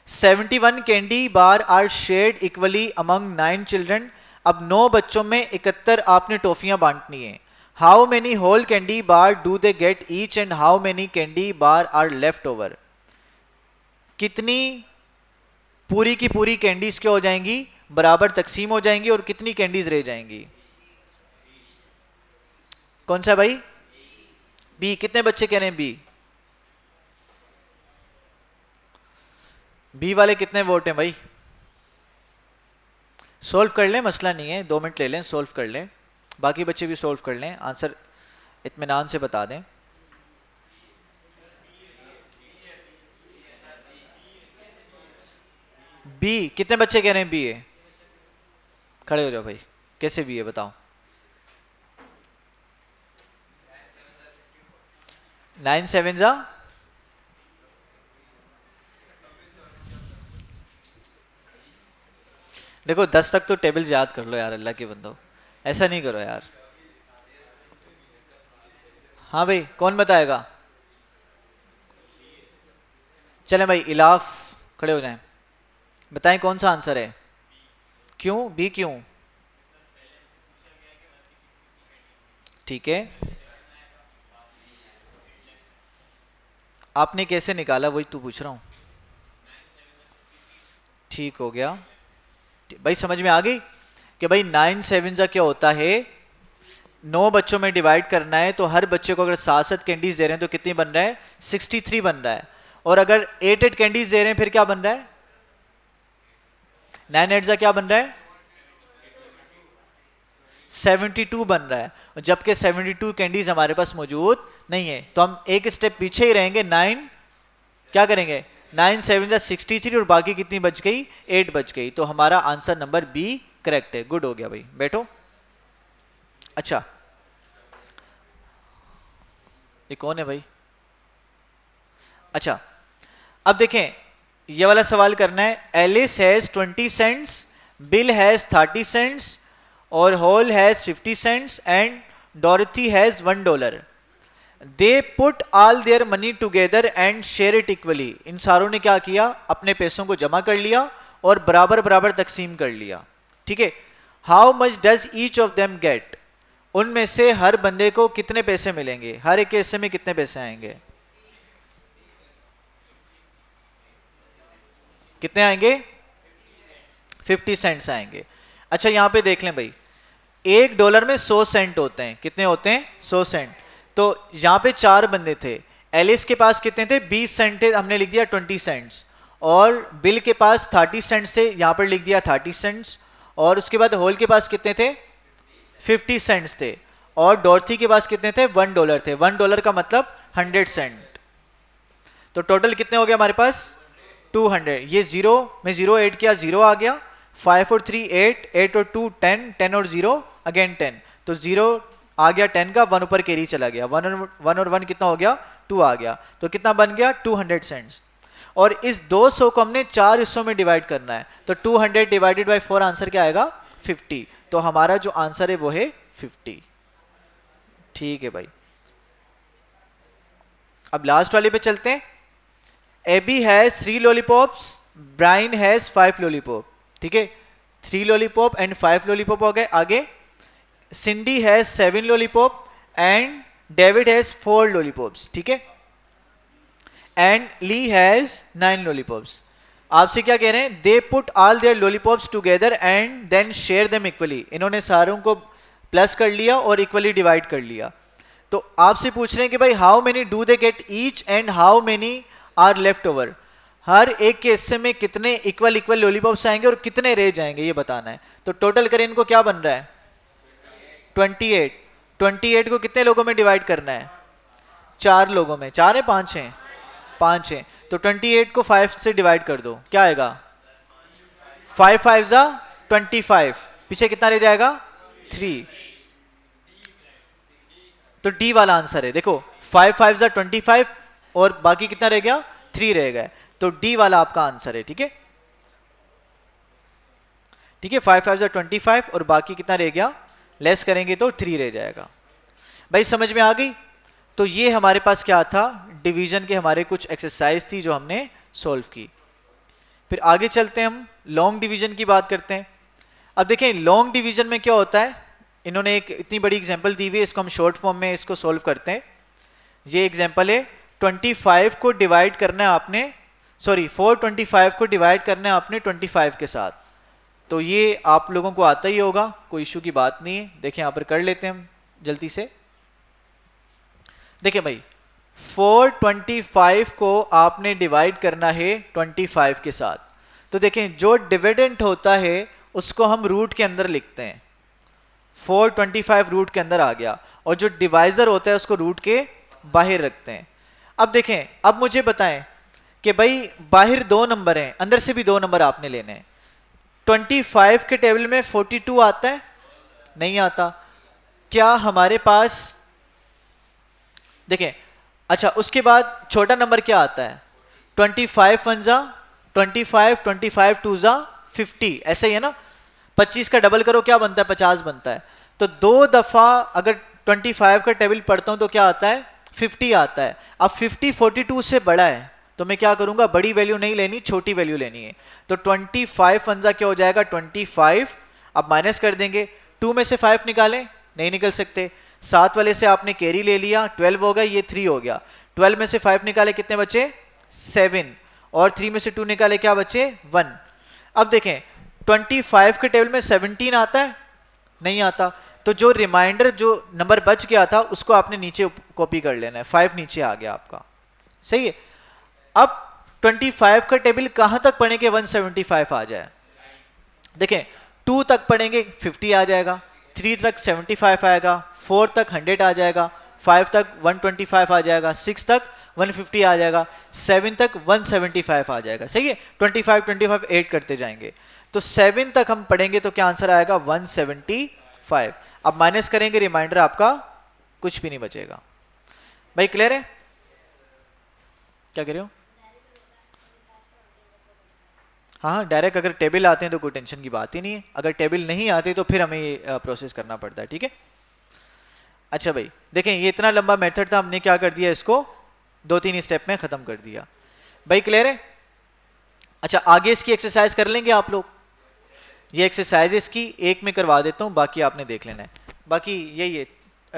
71 candy bar are shared equally among 9 children. अब 9 बच्चों में 71 आपने टॉफियां बांटनी है। How many whole candy bar do they get each and how many candy bar are left over? कितनी पूरी की पूरी कैंडीज क्या हो जाएंगी, बराबर तकसीम हो जाएंगी, और कितनी कैंडीज रह जाएंगी? कौन सा भाई? बी। कितने बच्चे कह रहे हैं बी? बी वाले कितने वोट हैं भाई? सोल्व कर लें, मसला नहीं है, 2 मिनट ले लें, सोल्व कर लें, बाकी बच्चे भी सोल्व कर लें, आंसर इत्मीनान से बता दें। बी। कितने बच्चे कह रहे हैं बी है? खड़े हो जाओ भाई, कैसे बी है बताओ? 9 7 जा देखो 10 तक तो टेबल याद कर लो यार, अल्लाह के बंदो, ऐसा नहीं करो यार। हाँ भाई, कौन बताएगा? चलें भाई, इलाफ खड़े हो जाएं, बताएं कौन सा आंसर है? क्यों बी? क्यों? ठीक है, आपने कैसे निकाला वही तो पूछ रहा हूं। ठीक हो गया भाई, समझ में आ गई कि भाई 9 7 जा क्या होता है, 9 बच्चों में डिवाइड करना है, तो हर बच्चे को अगर 7 कैंडीज दे रहे हैं तो कितनी बन रहा है? 63 बन रहा है। और अगर 8 कैंडीज दे रहे हैं फिर क्या बन रहा है? 9 8 जा क्या बन रहा है? 72 बन रहा है, जबकि 72 कैंडीज हमारे पास मौजूद नहीं है, तो हम एक स्टेप पीछे ही रहेंगे। 9 क्या करेंगे? 9 7 जा 63 और बाकी कितनी बच गई? 8 बच गई, तो हमारा आंसर नंबर बी करेक्ट है। गुड हो गया भाई, बैठो। अच्छा, ये कौन है भाई? अच्छा, अब देखें, ये वाला सवाल करना है। Alice has 20 cents, Bill has 30 cents, और Hal has 50 cents and Dorothy has $1। They put all their money together and share it equally. इन सारों ने क्या किया? अपने पैसों को जमा कर लिया और बराबर बराबर तकसीम कर लिया, ठीक है। How much does each of them get? उनमें से हर बंदे को कितने पैसे मिलेंगे? हर एक के हिस्से में कितने पैसे आएंगे? कितने आएंगे? 50 सेंट्स आएंगे। अच्छा, यहां पे देख लें भाई, $1 में 100 सेंट होते हैं। कितने होते हैं? 100 सेंट। तो यहां पे 4 बंदे थे, एलिस के पास कितने थे? 20 सेंट थे, हमने लिख दिया 20 सेंट्स। और बिल के पास 30 सेंट्स थे, यहां पर लिख दिया 30 सेंट्स। और उसके बाद हॉल के पास कितने थे? 50 सेंट्स थे। और डॉर्थी के पास कितने थे? $1 थे। $1 का मतलब 100 सेंट। तो टोटल कितने हो गए हमारे पास? 200। ये 0 में 0 ऐड किया, 0 आ गया। 5 और 3 8, 8 और 2 10, 10 और 0 अगेन 10, तो 0 आ गया 10 का, 1 ऊपर कैरी चला गया, 1 और 1 कितना हो गया? 2 आ गया। तो कितना बन गया? 200 सेंट्स। और इस 200 को हमने 4 हिस्सों में डिवाइड करना है, तो 200 डिवाइडेड बाई 4 आंसर क्या आएगा? 50। तो हमारा जो आंसर है वो है 50। ठीक है भाई, अब लास्ट वाले पे चलते हैं। Abby has 3 lollipops, Brian has 5 lollipop, ठीक है। 3 लॉलीपॉप एंड 5 लॉलीपॉप हो गए। आगे Cindy has 7 lollipop and David has 4 lollipops, ठीक है। And Lee has 9 lollipops. आपसे क्या कह रहे हैं? They put all their lollipops together and then share them equally. इन्होंने सारों को प्लस कर लिया और इक्वली डिवाइड कर लिया। तो आपसे पूछ रहे हैं कि भाई how many do they get each and how many are left over? हर एक के हिस्से में कितने इक्वल इक्वल लॉलीपॉप्स आएंगे और कितने रह जाएंगे, ये बताना है। तो टोटल करें, इनको क्या बन रहा है? 28। 28 को कितने लोगों में डिवाइड करना है? 4 लोगों में। 4 है 5 है? 5 है। तो 28 को 5 से डिवाइड कर दो, क्या आएगा? 5 5 जा 25, पीछे कितना रह जाएगा? 3। तो डी वाला आंसर है। देखो 5 5 जा 25 और बाकी कितना रह गया? 3 रह गया। तो डी वाला आपका आंसर है, ठीक है। ठीक है, 5 5 जा 25 और बाकी कितना रह गया? लेस करेंगे तो 3 रह जाएगा। भाई समझ में आ गई? तो ये हमारे पास क्या था? डिवीजन के हमारे कुछ एक्सरसाइज थी जो हमने सॉल्व की। फिर आगे चलते हैं, हम लॉन्ग डिवीजन की बात करते हैं। अब देखें लॉन्ग डिवीजन में क्या होता है, इन्होंने एक इतनी बड़ी एग्जांपल दी हुई है, इसको हम शॉर्ट फॉर्म में इसको सोल्व करते हैं। ये एग्जांपल है 25 को डिवाइड करना है आपने, सॉरी 425 को डिवाइड करना है आपने 25 के साथ, तो ये आप लोगों को आता ही होगा, कोई इशू की बात नहीं है। देखिए यहाँ पर कर लेते हैं हम जल्दी से। देखिए भाई 425 को आपने डिवाइड करना है 25 के साथ, तो देखें जो डिविडेंट होता है उसको हम रूट के अंदर लिखते हैं, 425 रूट के अंदर आ गया, और जो डिवाइजर होता है उसको रूट के बाहर रखते हैं। अब देखें, अब मुझे बताएं कि भाई बाहर 2 नंबर हैं, अंदर से भी 2 नंबर आपने लेने हैं। 25 के टेबल में 42 आता है? नहीं आता। क्या हमारे पास, देखें अच्छा उसके बाद छोटा नंबर क्या आता है? 25 1 जा 25, 25 2 जा 50, ऐसे ही है ना। 25 का डबल करो क्या बनता है? 50 बनता है। तो 2 दफा अगर 25 का टेबल पढ़ता हूं तो क्या आता है? 50 आता है। अब 50 42 से बड़ा है तो मैं क्या करूंगा? बड़ी वैल्यू नहीं लेनी, छोटी वैल्यू लेनी है। तो 25 1 क्या हो जाएगा? 25। अब माइनस कर देंगे, 2 में से 5 निकालें, नहीं निकल सकते। 7 वाले से आपने कैरी ले लिया, 12 हो गया, ये 3 हो गया। 12 में से 5 निकाले, कितने बचे? 7। और 3 में से 2 निकाले, क्या बचे? 1। अब देखें 25 के टेबल में 17 आता है? नहीं आता। तो जो रिमाइंडर जो नंबर बच गया था उसको आपने नीचे कॉपी कर लेना है, 5 नीचे आ गया आपका, सही है। अब 25 का टेबल कहां तक पढ़ेंगे 175 आ जाए? देखें 2 तक पढ़ेंगे 50 आ जाएगा, 3 तक 75 आएगा, 4 तक 100 आ जाएगा, 5 तक 125 आ जाएगा, 6 तक 150 आ जाएगा, 7 तक 175 आ जाएगा, सही है। 25 25 8 करते जाएंगे, तो 7 तक हम पढ़ेंगे तो क्या आंसर आएगा? 175। अब माइनस करेंगे, रिमाइंडर आपका कुछ भी नहीं बचेगा। भाई क्लियर है? क्या कह रहे हो? हाँ डायरेक्ट अगर टेबल आते हैं तो कोई टेंशन की बात ही नहीं है, अगर टेबल नहीं आते तो फिर हमें ये प्रोसेस करना पड़ता है, ठीक है। अच्छा भाई देखें ये इतना लंबा मेथड था, हमने क्या कर दिया, इसको 2-3 स्टेप में खत्म कर दिया। भाई क्लियर है? अच्छा आगे इसकी एक्सरसाइज कर लेंगे आप लोग। ये एक्सरसाइज इसकी एक में करवा देता हूँ, बाकी आपने देख लेना है। बाकी यही है,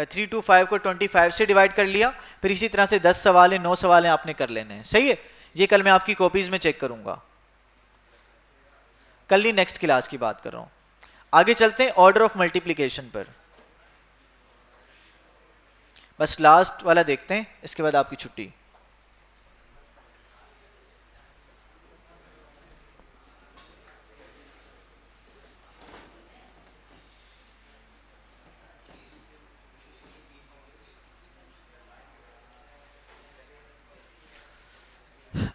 3 to 5 को 25 से डिवाइड कर लिया, फिर इसी तरह से 10 सवाल है, 9 सवाल हैं आपने कर लेने हैं, सही है। ये कल मैं आपकी कॉपीज में चेक करूंगा, कल ही नेक्स्ट क्लास की बात कर रहा हूं। आगे चलते हैं ऑर्डर ऑफ मल्टीप्लिकेशन पर, बस लास्ट वाला देखते हैं, इसके बाद आपकी छुट्टी।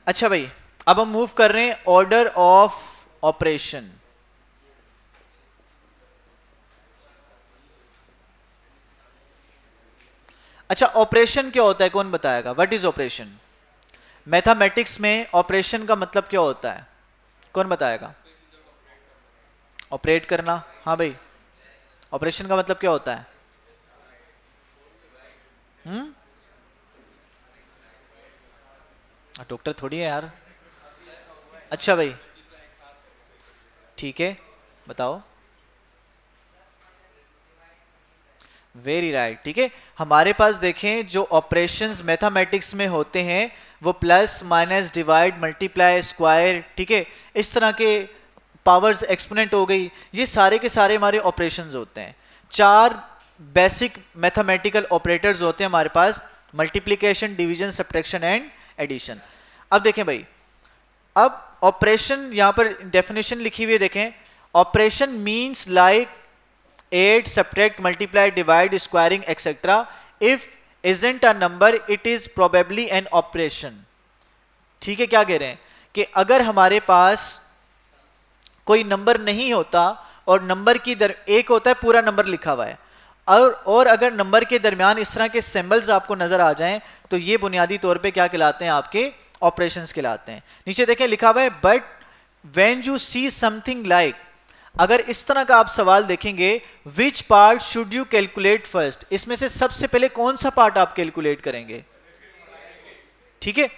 अच्छा भाई अब हम मूव कर रहे हैं ऑर्डर ऑफ ऑपरेशन। अच्छा ऑपरेशन क्या होता है, कौन बताएगा? What is operation? मैथमेटिक्स में ऑपरेशन का मतलब क्या होता है, कौन बताएगा? ऑपरेट करना। हाँ भाई ऑपरेशन का मतलब क्या होता है? डॉक्टर थोड़ी है यार। अच्छा भाई ठीक है बताओ। वेरी राइट, ठीक है। हमारे पास देखें जो ऑपरेशंस मैथमेटिक्स में होते हैं वो plus minus divide multiply square, ठीक है, इस तरह के पावर्स एक्सपोनेंट हो गई, ये सारे के सारे हमारे ऑपरेशंस होते हैं। 4 बेसिक मैथमेटिकल ऑपरेटर्स होते हैं हमारे पास, multiplication, division, subtraction and addition. अब देखें भाई, अब ऑपरेशन यहां पर डेफिनेशन लिखी हुई है, देखें operation means like add, subtract, multiply, divide, squaring etcetera. If isn't a number it is probably an operation. ठीक है, क्या कह रहे हैं कि अगर हमारे पास कोई नंबर नहीं होता और नंबर की एक होता है पूरा नंबर लिखा हुआ है, और अगर नंबर के दरमियान इस तरह के सिंबल्स आपको नजर आ जाएं तो ये बुनियादी तौर पे क्या कहलाते हैं? आपके ऑपरेशंस कहलाते हैं। नीचे देखें लिखा हुआ है but when you see something like, अगर इस तरह का आप सवाल देखेंगे, which part should you calculate first, इसमें से सबसे पहले कौन सा पार्ट आप कैलकुलेट करेंगे? ठीक है,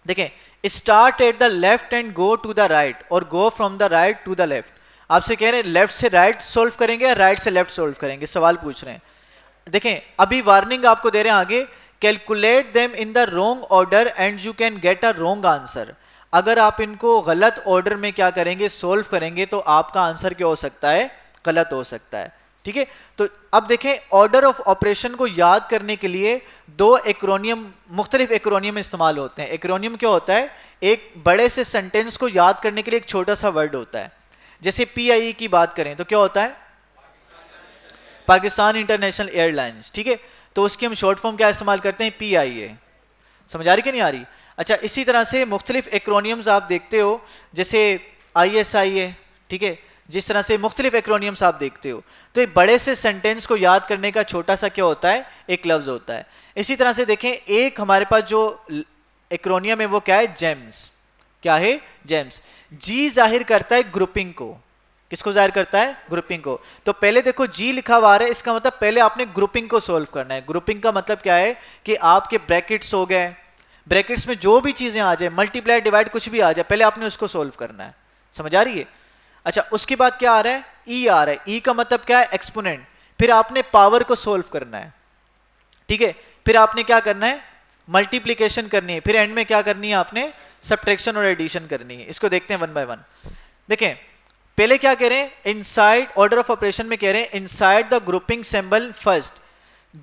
देखें start at the left and go to the right, और go from the right to the left. आपसे कह रहे हैं लेफ्ट से राइट सोल्व करेंगे या राइट से लेफ्ट सोल्व करेंगे, सवाल पूछ रहे हैं। देखें अभी वार्निंग आपको दे रहे हैं आगे, calculate them in the wrong order and you can get a wrong answer. अगर आप इनको गलत ऑर्डर में क्या करेंगे, सोल्व करेंगे, तो आपका आंसर क्या हो सकता है, गलत हो सकता है। ठीक है, तो अब देखें ऑर्डर ऑफ ऑपरेशन को याद करने के लिए दो एक्रोनियम, मुख्तलिफ एक्रोनियम इस्तेमाल होते हैं। एक्रोनियम क्या होता है, एक बड़े से सेंटेंस को याद करने के लिए एक छोटा सा वर्ड होता है। जैसे PIE की बात करें तो क्या होता है, पाकिस्तान इंटरनेशनल एयरलाइंस। ठीक है, तो उसकी हम शॉर्ट फॉर्म क्या इस्तेमाल करते हैं, PIA। समझ आ रही कि नहीं आ रही? अच्छा, इसी तरह से मुख्तलिफ एक्रोनियम्स आप देखते हो, जैसे ISI है। ठीक है, जिस तरह से मुख्तलिफ एक्रोनियम्स आप देखते हो, तो एक बड़े से सेंटेंस को याद करने का छोटा सा क्या होता है, एक लफ्ज होता है। इसी तरह से देखें एक हमारे पास जो एक्रोनियम है वो क्या है, जेम्स। क्या है, जेम्स। जी जाहिर करता है ग्रुपिंग को, किसको जाहिर करता है, ग्रुपिंग को। तो पहले देखो जी लिखा हुआ है, इसका मतलब पहले आपने ग्रुपिंग को सोल्व करना है। ग्रुपिंग का मतलब क्या है कि आपके ब्रैकेट्स हो गए, ब्रैकेट्स में जो भी चीजें आ जाए, मल्टीप्लाई डिवाइड कुछ भी आ जाए, पहले आपने उसको सोल्व करना है। समझ आ रही है? अच्छा, उसके बाद क्या आ रहा है, ई आ रहा है। ई का मतलब क्या है, एक्सपोनेंट। फिर आपने पावर को सोल्व करना है। ठीक है, फिर आपने क्या करना है, मल्टीप्लीकेशन करनी है। फिर एंड में क्या करनी है, आपने सब्ट्रैक्शन और एडिशन करनी है। इसको देखते हैं वन बाय वन। देखें पहले क्या कह रहे हैं, इनसाइड ऑर्डर ऑफ ऑपरेशन में कह रहे हैं inside the grouping symbol first.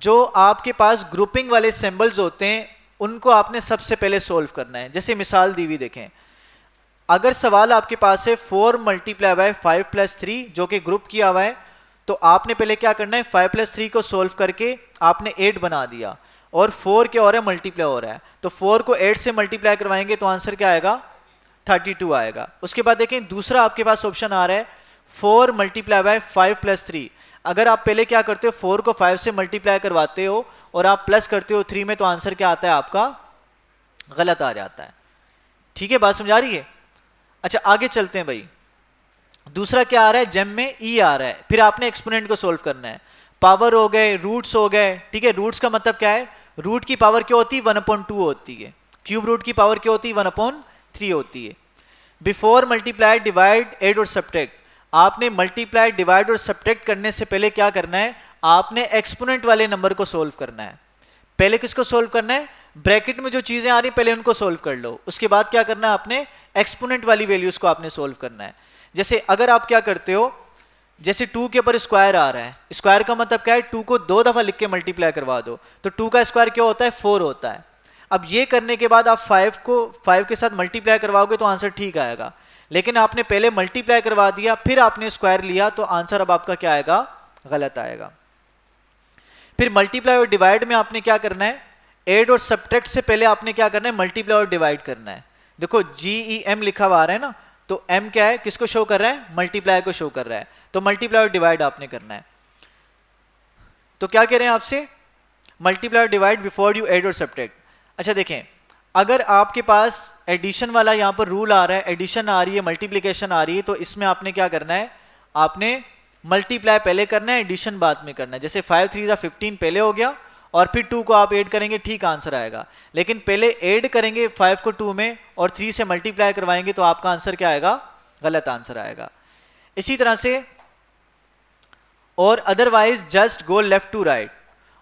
जो आपके पास ग्रुपिंग वाले सिंबल्स होते हैं उनको आपने सबसे पहले सोल्व करना है। जैसे मिसाल दी हुई देखें, अगर सवाल आपके पास है 4 मल्टीप्लाई बाय 5 प्लस 3 जो कि ग्रुप किया हुआ है, तो आपने पहले क्या करना है, 5 प्लस 3 को सोल्व करके आपने 8 बना दिया, और 4 क्या हो रहा है, मल्टीप्लाई हो रहा है। तो 4 को 8 से मल्टीप्लाई करवाएंगे तो आंसर क्या आएगा, 32 आएगा। उसके बाद देखें दूसरा आपके पास ऑप्शन आ रहा है 4 मल्टीप्लाई बाय 5 प्लस 3। अगर आप पहले क्या करते हो, 4 को 5 से मल्टीप्लाई करवाते हो और आप प्लस करते हो 3 में, तो आंसर क्या आता है आपका, गलत आ जाता है। ठीक है, बात समझ आ रही है? अच्छा आगे चलते हैं भाई। दूसरा क्या आ रहा है, जेम में ई आ रहा है। फिर आपने एक्सपोनेंट को सोल्व करना है। पावर हो गए, रूट्स हो गए। ठीक है, रूट्स का मतलब क्या है, रूट की पावर क्या होती है, 1/2 होती है। क्यूब रूट की पावर क्या होती है, 1/3 होती है। बिफोर मल्टीप्लाई डिवाइड एड और सब्ट्रैक्ट, आपने मल्टीप्लाई डिवाइड और सब्ट्रैक्ट करने से पहले क्या करना है, आपने एक्सपोनेंट वाले नंबर को सोल्व करना है। पहले किसको सोल्व करना है, ब्रैकेट में जो चीजें आ रही पहले उनको सोल्व कर लो, उसके बाद क्या करना है, आपने एक्सपोनेंट वाली वैल्यूज को आपने सोल्व करना है। जैसे अगर आप क्या करते हो, जैसे 2 के ऊपर स्क्वायर आ रहा है, स्क्वायर का मतलब क्या है, 2 को 2 दफा लिख के मल्टीप्लाई करवा दो, तो 2 का स्क्वायर क्या होता है, 4 होता है। अब ये करने के बाद आप 5 को 5 के साथ मल्टीप्लाई करवाओगे तो आंसर ठीक आएगा, लेकिन आपने पहले मल्टीप्लाई करवा दिया फिर आपने स्क्वायर लिया, तो आंसर अब आपका क्या आएगा, गलत आएगा। फिर मल्टीप्लाई और डिवाइड में आपने क्या करना है, एड और सब्ट्रैक्ट से पहले आपने क्या करना है, मल्टीप्लाई और डिवाइड करना है। देखो GEM लिखा हुआ आ रहा है ना, तो M क्या है, किसको शो कर रहा है, मल्टीप्लाई को शो कर रहा है, तो मल्टीप्लाई और डिवाइड आपने करना है। तो क्या कह रहे हैं आपसे, मल्टीप्लाई और डिवाइड बिफोर यू एड और सब्ट्रैक्ट। अच्छा देखें, अगर आपके पास एडिशन वाला यहाँ पर रूल आ रहा है, एडिशन आ रही है, मल्टीप्लिकेशन आ रही है, तो इसमें आपने क्या करना है, आपने मल्टीप्लाई पहले करना है, एडिशन बाद में करना है। जैसे 5 3 15 पहले हो गया, और फिर 2 को आप ऐड करेंगे, ठीक आंसर आएगा। लेकिन पहले ऐड करेंगे 5 को 2 में और 3 से मल्टीप्लाई करवाएंगे तो आपका आंसर क्या आएगा, गलत आंसर आएगा। इसी तरह से और otherwise just go left to right.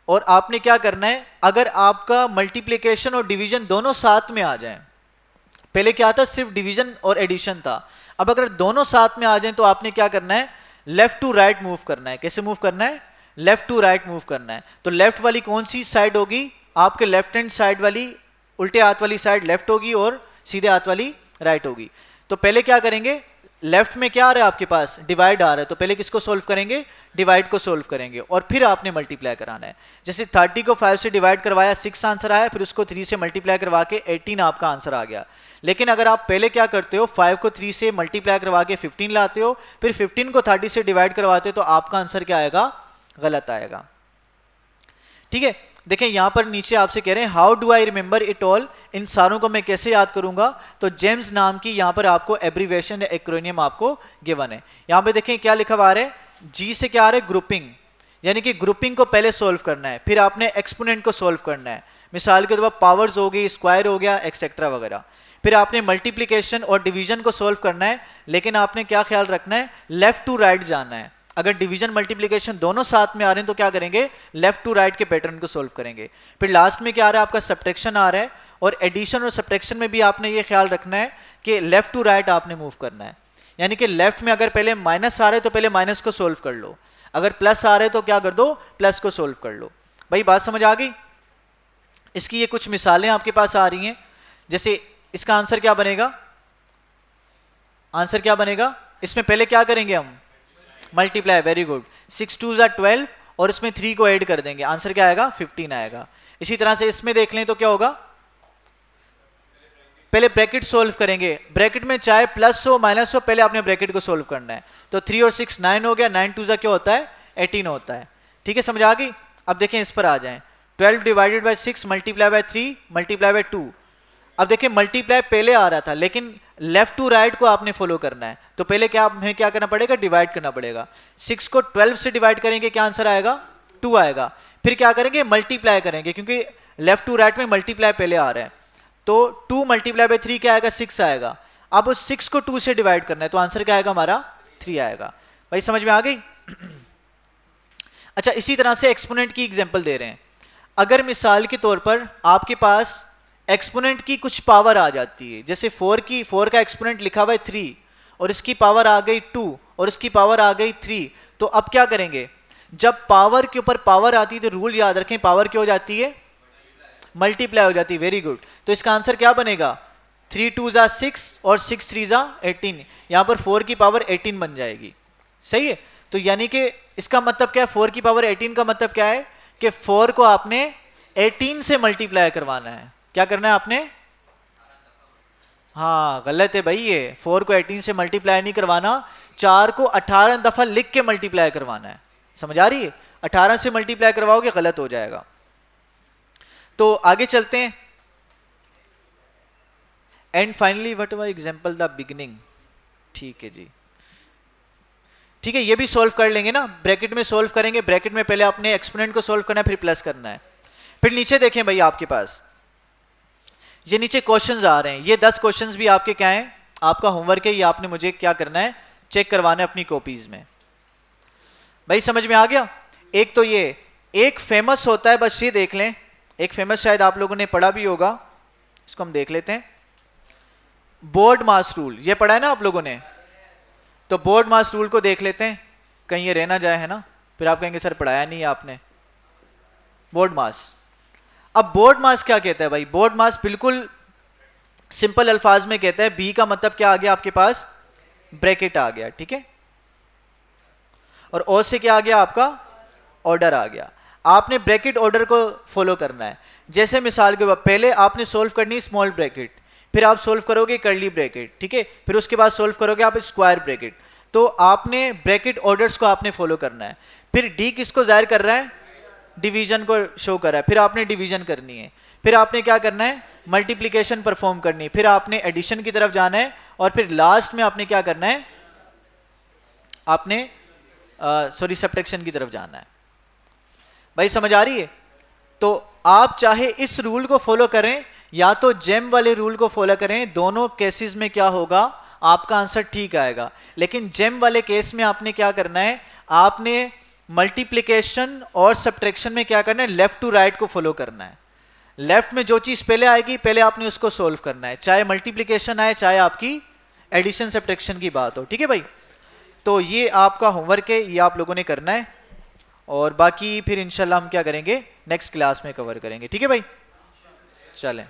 और आपने क्या करना है, अगर आपका मल्टीप्लिकेशन और डिवीजन दोनों साथ में आ जाएं, पहले क्या था, सिर्फ डिवीजन और एडिशन था, अब अगर दोनों साथ में आ जाएं तो आपने क्या करना है, लेफ्ट टू राइट मूव करना है। कैसे मूव करना है, लेफ्ट टू राइट मूव करना है। तो लेफ्ट वाली कौन सी साइड होगी, आपके लेफ्ट हैंड साइड वाली, उल्टे हाथ वाली साइड लेफ्ट होगी और सीधे हाथ वाली राइट होगी। तो पहले क्या करेंगे, लेफ्ट में क्या आ रहा है आपके पास, डिवाइड आ रहा है, तो पहले किसको सोल्व करेंगे, डिवाइड को सोल्व करेंगे, और फिर आपने मल्टीप्लाई कराना है। जैसे 30 को 5 से डिवाइड करवाया 6 आंसर आया, फिर उसको 3 से मल्टीप्लाई करवा के 18 आपका आंसर आ गया। लेकिन अगर आप पहले क्या करते हो, 5 को 3 से मल्टीप्लाई करवा के 15 लाते हो, फिर 15 को 30 से डिवाइड करवाते हो, तो आपका आंसर क्या आएगा, गलत आएगा। ठीक है, देखें यहां पर नीचे आपसे कह रहे हैं how do I remember it all, इन सारों को मैं कैसे याद करूंगा। तो जेम्स नाम की यहां पर आपको एब्रीविएशन या एक्रोनियम आपको गिवन है। यहां पे देखें क्या लिखा हुआ है, जी से क्या आ रहा है, ग्रुपिंग, यानी कि ग्रुपिंग को पहले सोल्व करना है, फिर आपने एक्सपोनेंट को सोल्व करना है। मिसाल के तौर पर पावर्स हो गई, स्क्वायर हो गया, एक्सेट्रा वगैरह। फिर आपने मल्टीप्लिकेशन और डिवीजन को सोल्व करना है, लेकिन आपने क्या ख्याल रखना है, लेफ्ट टू राइट जाना है। अगर डिवीजन मल्टीप्लिकेशन दोनों साथ में आ रहे हैं तो क्या करेंगे, लेफ्ट टू राइट के पैटर्न को सोल्व करेंगे। फिर लास्ट में क्या आ रहा है, आपका सब्ट्रैक्शन आ रहा है, और एडिशन और सब्ट्रैक्शन में भी आपने ये ख्याल रखना है कि लेफ्ट टू राइट आपने मूव करना है। यानी कि लेफ्ट में अगर पहले माइनस आ रहे तो पहले माइनस को सोल्व कर लो, अगर प्लस आ रहे तो क्या कर दो, प्लस को सोल्व कर लो। भाई बात समझ आ गई? इसकी ये कुछ मिसालें आपके पास आ रही हैं। जैसे इसका आंसर क्या बनेगा, आंसर क्या बनेगा, इसमें पहले क्या करेंगे हम, मल्टीप्लाई, वेरी गुड, 6 2 ज़ा 12 और इसमें 3 को ऐड कर देंगे, आंसर क्या आएगा, 15 आएगा। इसी तरह से इसमें देख लें तो क्या होगा, पहले ब्रैकेट सोल्व करेंगे, ब्रैकेट में चाहे प्लस हो माइनस हो, पहले आपने ब्रैकेट को सोल्व करना है। तो 3 और 6 9 हो गया, 9 2 ज़ा क्या होता है, 18 होता है। ठीक है, समझ आ गई? अब देखें इस पर आ जाएं, 12 divided by 6 multiply by 3 multiply by 2। अब देखिए मल्टीप्लाई पहले आ रहा था, लेकिन लेफ्ट टू राइट को आपने फॉलो करना है, तो पहले क्या हमें क्या करना पड़ेगा, डिवाइड करना पड़ेगा। 6 को 12 से डिवाइड करेंगे, क्या आंसर आएगा, 2 आएगा। फिर क्या करेंगे, मल्टीप्लाई करेंगे, क्योंकि लेफ्ट टू राइट में मल्टीप्लाई पहले आ रहा है, तो 2 मल्टीप्लाई बाई 3 क्या आएगा, 6 आएगा। अब उस 6 को 2 से डिवाइड करना है, तो आंसर क्या आएगा हमारा, 3 आएगा। भाई समझ में आ गई? अच्छा, इसी तरह से एक्सपोनेंट की एग्जांपल दे रहे हैं। अगर मिसाल के तौर पर आपके पास एक्सपोनेंट की कुछ पावर आ जाती है, जैसे 4 का एक्सपोनेंट लिखा हुआ है 3 और इसकी पावर आ गई 2 और इसकी पावर आ गई 3, तो अब क्या करेंगे, जब पावर के ऊपर पावर आती है तो रूल याद रखें, पावर क्या हो जाती है, मल्टीप्लाई हो जाती है। वेरी गुड, तो इसका आंसर क्या बनेगा, 3 2 ज़ा 6 और 6 3 ज़ा 18, यहां पर 4 की पावर 18 बन जाएगी। सही है, तो यानी कि इसका मतलब क्या है, 4 की पावर 18 का मतलब क्या है कि 4 को आपने 18 से मल्टीप्लाई करवाना है। क्या करना है आपने, हाँ गलत है भाई, ये 4 को 18 से मल्टीप्लाई नहीं करवाना, 4 को 18 दफा लिख के मल्टीप्लाई करवाना है। समझ आ रही है, 18 से मल्टीप्लाई करवाओगे गलत हो जाएगा। तो आगे चलते हैं। And finally what was example the beginning. ठीक है जी, ठीक है, ये भी सोल्व कर लेंगे ना, ब्रैकेट में सोल्व करेंगे, ब्रैकेट में पहले अपने एक्सपोनेंट को सोल्व करना है, फिर प्लस करना है। फिर नीचे देखें भाई, आपके पास ये नीचे क्वेश्चंस आ रहे हैं, ये 10 क्वेश्चंस भी आपके क्या हैं, आपका होमवर्क है, ये आपने मुझे क्या करना है, चेक करवाना है अपनी कॉपीज में। भाई समझ में आ गया? एक तो ये एक फेमस होता है, बस ये देख लें, एक फेमस शायद आप लोगों ने पढ़ा भी होगा, इसको हम देख लेते हैं, बोर्ड मास रूल, ये पढ़ा है ना आप लोगों ने, तो बोर्ड मास रूल को देख लेते हैं, कहीं ये रहना जाए, है ना, फिर आप कहेंगे सर पढ़ाया नहीं है आपने। बोर्ड मास, अब बोर्ड मास क्या कहता है भाई, बोर्ड मास बिल्कुल सिंपल अल्फाज में कहता है, बी का मतलब क्या आ गया आपके पास, ब्रैकेट आ गया, ठीक है, और ओ से क्या आ गया आपका, ऑर्डर आ गया। आपने ब्रैकेट ऑर्डर को फॉलो करना है। जैसे मिसाल के बाद पहले आपने सोल्व करनी स्मॉल ब्रैकेट, फिर आप सोल्व करोगे कर्ली ब्रैकेट, ठीक है, फिर उसके बाद सोल्व करोगे आप स्क्वायर ब्रैकेट, तो आपने ब्रैकेट ऑर्डर्स को आपने फॉलो करना है। फिर डी किसको जाहिर कर रहा है, डिवीजन को शो कर रहा है, फिर आपने डिवीजन करनी है, फिर आपने क्या करना है, मल्टीप्लिकेशन परफॉर्म करनी है, फिर आपने एडिशन की तरफ जाना है, और फिर लास्ट में आपने क्या करना है, आपने सब्ट्रैक्शन की तरफ जाना है। भाई समझ आ रही है? तो आप चाहे इस रूल को फॉलो करें या तो जेम वाले रूल को फॉलो करें, दोनों केसेस में क्या होगा, आपका आंसर ठीक आएगा। लेकिन जेम वाले केस में आपने क्या करना है, आपने मल्टीप्लिकेशन और सब्ट्रैक्शन में क्या करना है, लेफ्ट टू राइट को फॉलो करना है। लेफ्ट में जो चीज पहले आएगी पहले आपने उसको सोल्व करना है, चाहे मल्टीप्लिकेशन आए चाहे आपकी एडिशन सब्ट्रैक्शन की बात हो, ठीक है भाई। तो ये आपका होमवर्क है, ये आप लोगों ने करना है, और बाकी फिर इंशाल्लाह हम क्या करेंगे, नेक्स्ट क्लास में कवर करेंगे, ठीक है भाई। चलें।